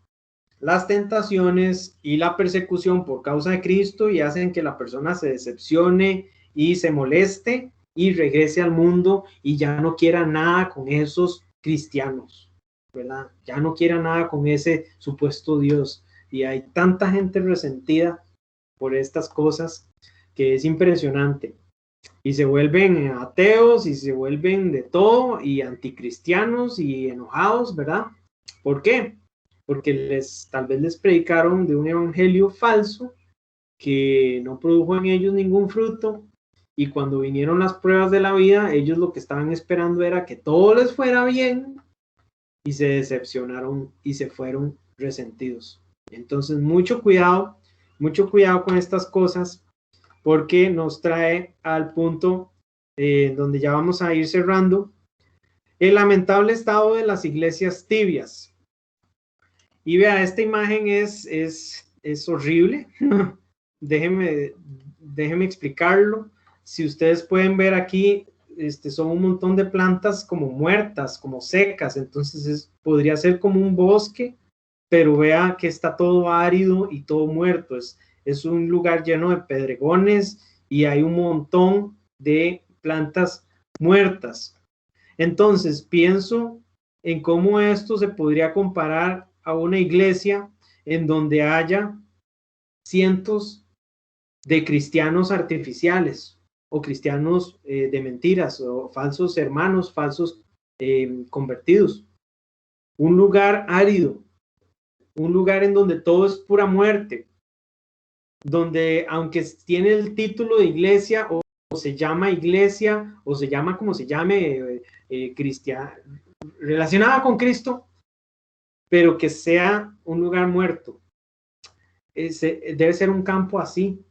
[SPEAKER 1] las tentaciones y la persecución por causa de Cristo y hacen que la persona se decepcione y se moleste y regrese al mundo y ya no quiera nada con esos cristianos, ¿verdad? Ya no quiera nada con ese supuesto Dios. Y hay tanta gente resentida por estas cosas que es impresionante. Y se vuelven ateos y se vuelven de todo y anticristianos y enojados, ¿verdad? ¿Por qué? Porque tal vez les predicaron de un evangelio falso que no produjo en ellos ningún fruto, y cuando vinieron las pruebas de la vida, ellos lo que estaban esperando era que todo les fuera bien y se decepcionaron y se fueron resentidos. Entonces, mucho cuidado con estas cosas, porque nos trae al punto donde ya vamos a ir cerrando, el lamentable estado de las iglesias tibias. Y vea, esta imagen es horrible. Déjeme explicarlo. Si ustedes pueden ver aquí, son un montón de plantas como muertas, como secas. Entonces podría ser como un bosque, pero vea que está todo árido y todo muerto. Es un lugar lleno de pedregones y hay un montón de plantas muertas. Entonces pienso en cómo esto se podría comparar a una iglesia en donde haya cientos de cristianos artificiales o cristianos de mentiras o falsos hermanos, falsos convertidos. Un lugar árido, un lugar en donde todo es pura muerte, donde aunque tiene el título de iglesia o se llama iglesia o se llama como se llame, cristiana, relacionada con Cristo, pero que sea un lugar muerto. Debe ser un campo así.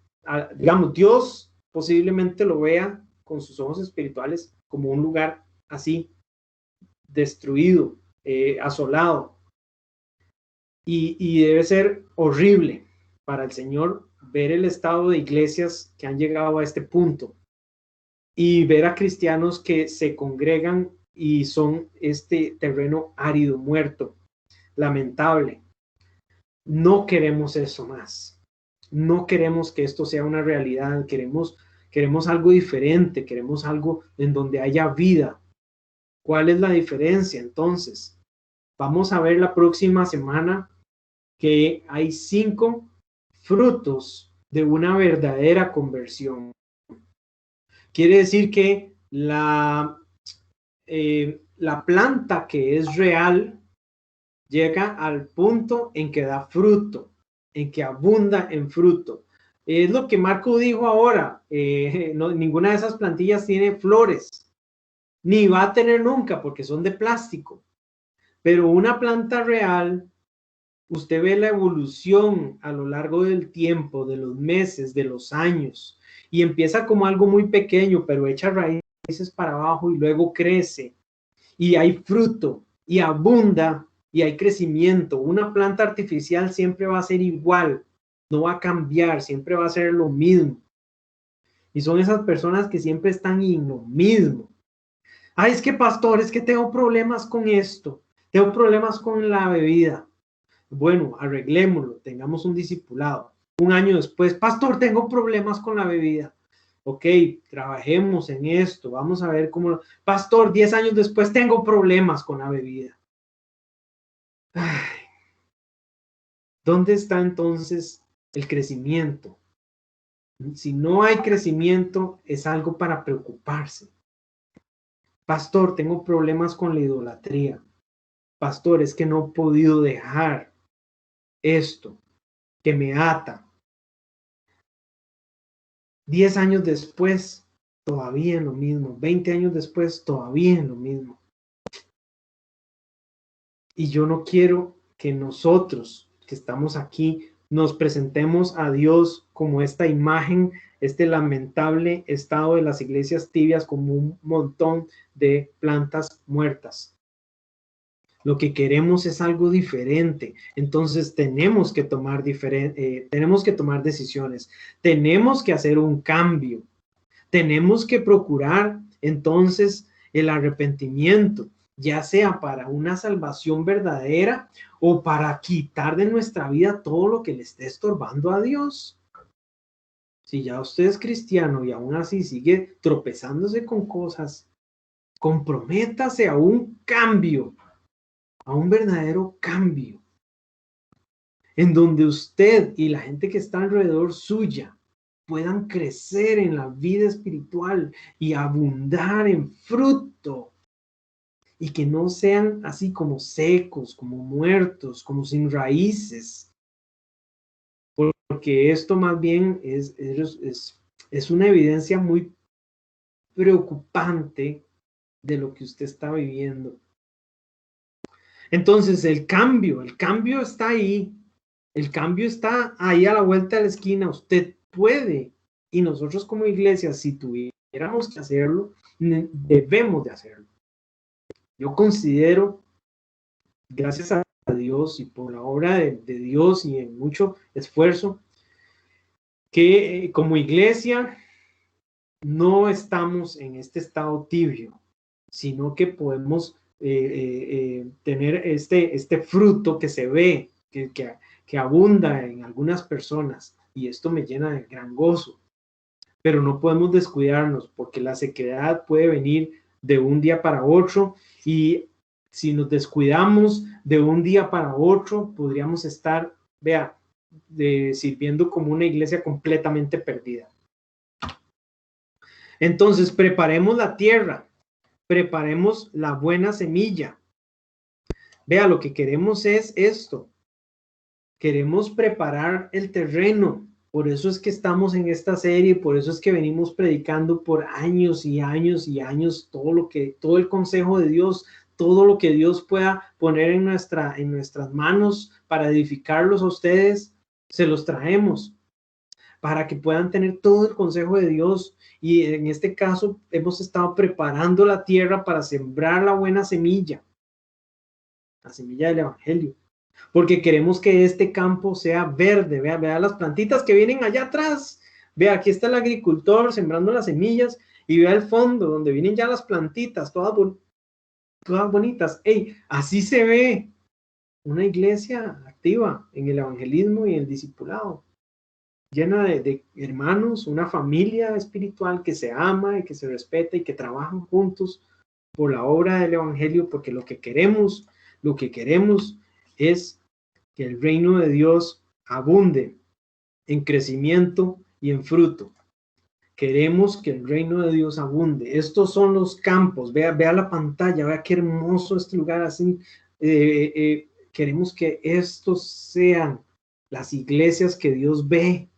[SPEAKER 1] Digamos, Dios posiblemente lo vea con sus ojos espirituales como un lugar así, destruido, asolado. Y debe ser horrible para el Señor ver el estado de iglesias que han llegado a este punto y ver a cristianos que se congregan y son este terreno árido, muerto, lamentable. No queremos eso más. No queremos que esto sea una realidad. Queremos algo diferente. Queremos algo en donde haya vida. ¿Cuál es la diferencia entonces? Vamos a ver la próxima semana que hay 5 frutos de una verdadera conversión. Quiere decir que la planta que es real llega al punto en que da fruto, en que abunda en fruto. Es lo que Marco dijo ahora. Ninguna de esas plantillas tiene flores, ni va a tener nunca porque son de plástico. Pero una planta real, usted ve la evolución a lo largo del tiempo, de los meses, de los años, y empieza como algo muy pequeño, pero echa raíces para abajo y luego crece, y hay fruto, y abunda, y hay crecimiento. Una planta artificial siempre va a ser igual, no va a cambiar, siempre va a ser lo mismo. Y son esas personas que siempre están en lo mismo. Ay, es que pastor, es que tengo problemas con esto, tengo problemas con la bebida. Bueno, arreglémoslo, tengamos un discipulado. Un año después, pastor, tengo problemas con la bebida. Ok, trabajemos en esto, vamos a ver cómo... Pastor, 10 años después tengo problemas con la bebida. Ay, ¿dónde está entonces el crecimiento? Si no hay crecimiento, es algo para preocuparse. Pastor, tengo problemas con la idolatría. Pastor, es que no he podido dejar esto que me ata. 10 años después, todavía en lo mismo. 20 años después, todavía en lo mismo. Y yo no quiero que nosotros que estamos aquí nos presentemos a Dios como esta imagen, este lamentable estado de las iglesias tibias, como un montón de plantas muertas. Lo que queremos es algo diferente. Entonces tenemos que tomar decisiones. Tenemos que hacer un cambio. Tenemos que procurar entonces el arrepentimiento, ya sea para una salvación verdadera o para quitar de nuestra vida todo lo que le esté estorbando a Dios. Si ya usted es cristiano y aún así sigue tropezándose con cosas, comprométase a un cambio, a un verdadero cambio, en donde usted y la gente que está alrededor suya puedan crecer en la vida espiritual y abundar en fruto, y que no sean así como secos, como muertos, como sin raíces, porque esto más bien es una evidencia muy preocupante de lo que usted está viviendo. Entonces el cambio está ahí. El cambio está ahí a la vuelta de la esquina. Usted puede, y nosotros como iglesia, si tuviéramos que hacerlo, debemos de hacerlo. Yo considero, gracias a Dios y por la obra de Dios y en mucho esfuerzo, que como iglesia no estamos en este estado tibio, sino que podemos tener este fruto que se ve, que abunda en algunas personas, y esto me llena de gran gozo. Pero no podemos descuidarnos, porque la sequedad puede venir de un día para otro, y si nos descuidamos de un día para otro, podríamos estar, sirviendo como una iglesia completamente perdida. Entonces, preparemos la tierra, preparemos la buena semilla. Vea, lo que queremos es esto. Queremos preparar el terreno. Por eso es que estamos en esta serie, por eso es que venimos predicando por años y años y años todo el consejo de Dios, todo lo que Dios pueda poner en nuestras manos para edificarlos a ustedes, se los traemos para que puedan tener todo el consejo de Dios. Y en este caso hemos estado preparando la tierra para sembrar la buena semilla, la semilla del evangelio, porque queremos que este campo sea verde. Vea las plantitas que vienen allá atrás. Vea, aquí está el agricultor sembrando las semillas, y vea el fondo donde vienen ya las plantitas, todas bonitas. Hey, así se ve una iglesia activa en el evangelismo y el discipulado, llena de hermanos, una familia espiritual que se ama y que se respeta y que trabajan juntos por la obra del evangelio, porque lo que queremos es que el reino de Dios abunde en crecimiento y en fruto. Queremos que el reino de Dios abunde. Estos son los campos. Vea la pantalla, vea qué hermoso este lugar así. Queremos que estos sean las iglesias que Dios ve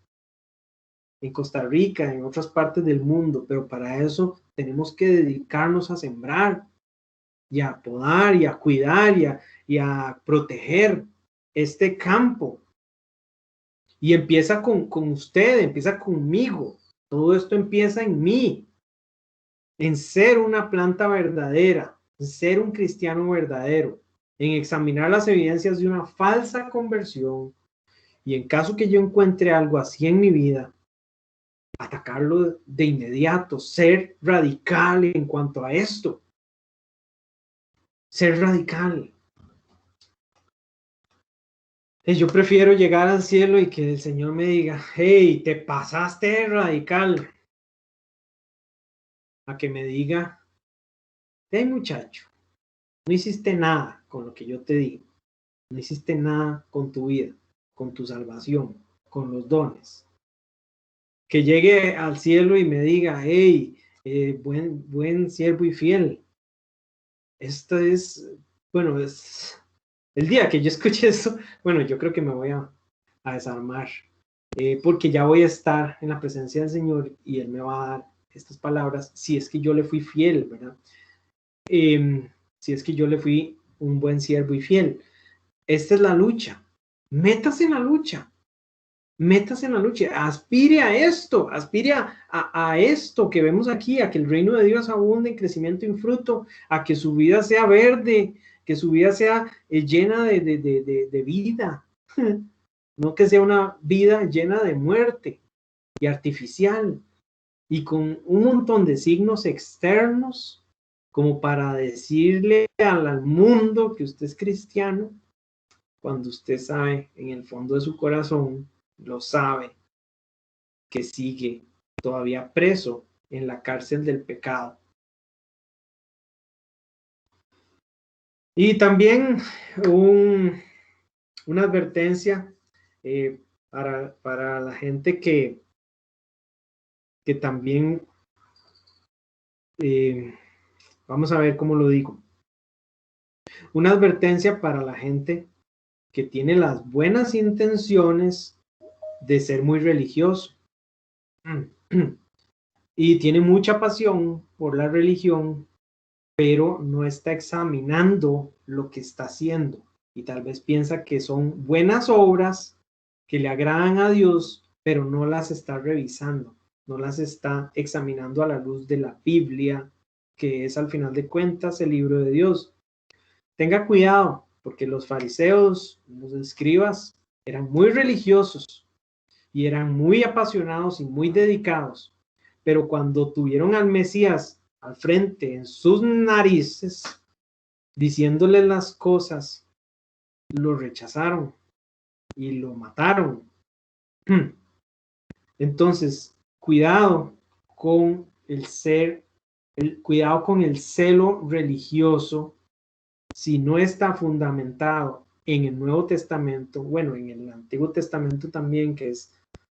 [SPEAKER 1] en Costa Rica, en otras partes del mundo, pero para eso tenemos que dedicarnos a sembrar y a podar y a cuidar y a proteger este campo. Y empieza con usted, empieza conmigo. Todo esto empieza en mí, en ser una planta verdadera, en ser un cristiano verdadero, en examinar las evidencias de una falsa conversión, y en caso que yo encuentre algo así en mi vida, atacarlo de inmediato, ser radical en cuanto a esto. Ser radical. Yo prefiero llegar al cielo y que el Señor me diga, hey, te pasaste de radical, a que me diga, hey muchacho, no hiciste nada con lo que yo te digo, no hiciste nada con tu vida, con tu salvación, con los dones. Que llegue al cielo y me diga, hey, buen siervo y fiel. Esto es, bueno, es el día que yo escuche eso, bueno, yo creo que me voy a desarmar, porque ya voy a estar en la presencia del Señor y Él me va a dar estas palabras, si es que yo le fui fiel, ¿verdad? Si es que yo le fui un buen siervo y fiel. Esta es la lucha. Métase en la lucha. Métase en la lucha, aspire a esto, aspire a esto que vemos aquí, a que el reino de Dios abunde en crecimiento y en fruto, a que su vida sea verde, que su vida sea llena de vida, no que sea una vida llena de muerte y artificial y con un montón de signos externos como para decirle al mundo que usted es cristiano, cuando usted sabe en el fondo de su corazón, lo sabe, que sigue todavía preso en la cárcel del pecado. Y también una advertencia para la gente que también, vamos a ver cómo lo digo. Una advertencia para la gente que tiene las buenas intenciones de ser muy religioso y tiene mucha pasión por la religión, pero no está examinando lo que está haciendo y tal vez piensa que son buenas obras que le agradan a Dios, pero no las está revisando, no las está examinando a la luz de la Biblia, que es al final de cuentas el libro de Dios. Tenga cuidado, porque los fariseos, los escribas, eran muy religiosos y eran muy apasionados y muy dedicados, pero cuando tuvieron al Mesías al frente en sus narices, diciéndole las cosas, lo rechazaron y lo mataron. Entonces, cuidado con cuidado con el celo religioso si no está fundamentado en el Nuevo Testamento, bueno, en el Antiguo Testamento también, que es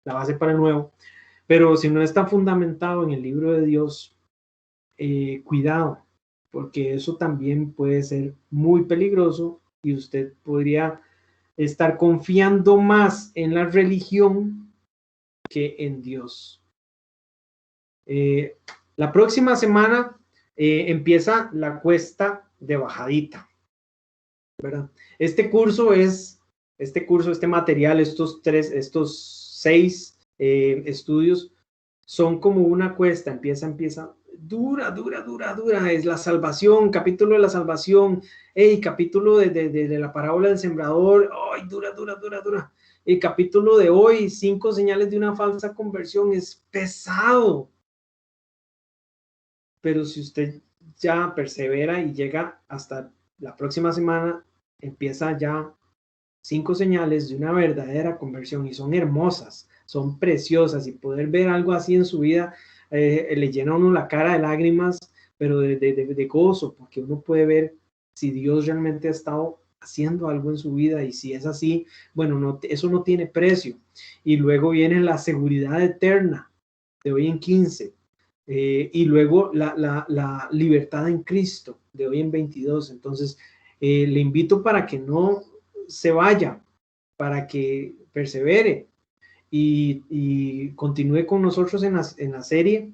[SPEAKER 1] la base para el Nuevo, pero si no está fundamentado en el libro de Dios, cuidado, porque eso también puede ser muy peligroso y usted podría estar confiando más en la religión que en Dios. La próxima semana empieza la cuesta de bajadita, ¿verdad? Este material, estos 6 estudios son como una cuesta, empieza dura, es la salvación, capítulo de la salvación, capítulo de la parábola del sembrador, dura. El capítulo de hoy, 5 señales de una falsa conversión, es pesado. Pero si usted ya persevera y llega hasta la próxima semana, empieza ya 5 señales de una verdadera conversión y son hermosas, son preciosas y poder ver algo así en su vida le llena a uno la cara de lágrimas, pero de gozo, porque uno puede ver si Dios realmente ha estado haciendo algo en su vida y si es así, bueno, eso no tiene precio. Y luego viene la seguridad eterna de hoy en 15. Y luego la libertad en Cristo de hoy en 22. Entonces, le invito para que no se vaya, para que persevere y continúe con nosotros en la serie.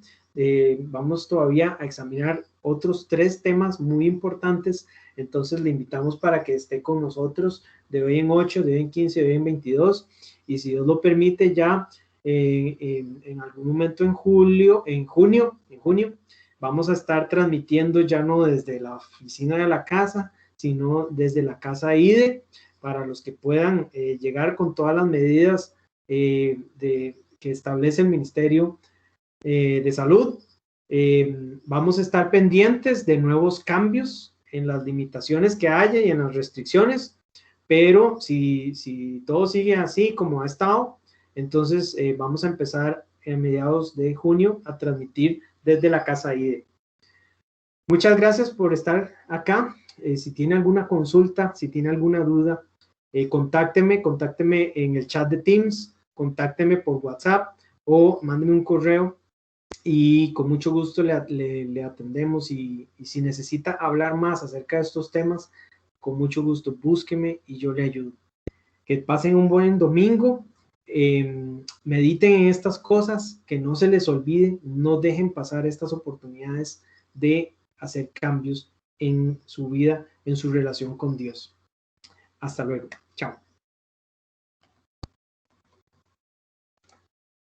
[SPEAKER 1] Vamos todavía a examinar otros 3 temas muy importantes. Entonces, le invitamos para que esté con nosotros de hoy en 8, de hoy en 15, de hoy en 22. Y si Dios lo permite, ya en algún momento en junio, vamos a estar transmitiendo ya no desde la oficina de la casa, sino desde la casa IDE, para los que puedan llegar con todas las medidas que establece el Ministerio de Salud. Vamos a estar pendientes de nuevos cambios en las limitaciones que haya y en las restricciones, pero si todo sigue así como ha estado, entonces vamos a empezar a mediados de junio a transmitir desde la casa IDE. Muchas gracias por estar acá. Si tiene alguna consulta, si tiene alguna duda, contácteme en el chat de Teams, contácteme por WhatsApp o mándeme un correo y con mucho gusto le atendemos y si necesita hablar más acerca de estos temas, con mucho gusto búsqueme y yo le ayudo. Que pasen un buen domingo, mediten en estas cosas, que no se les olvide, no dejen pasar estas oportunidades de hacer cambios en su vida, en su relación con Dios. Hasta luego.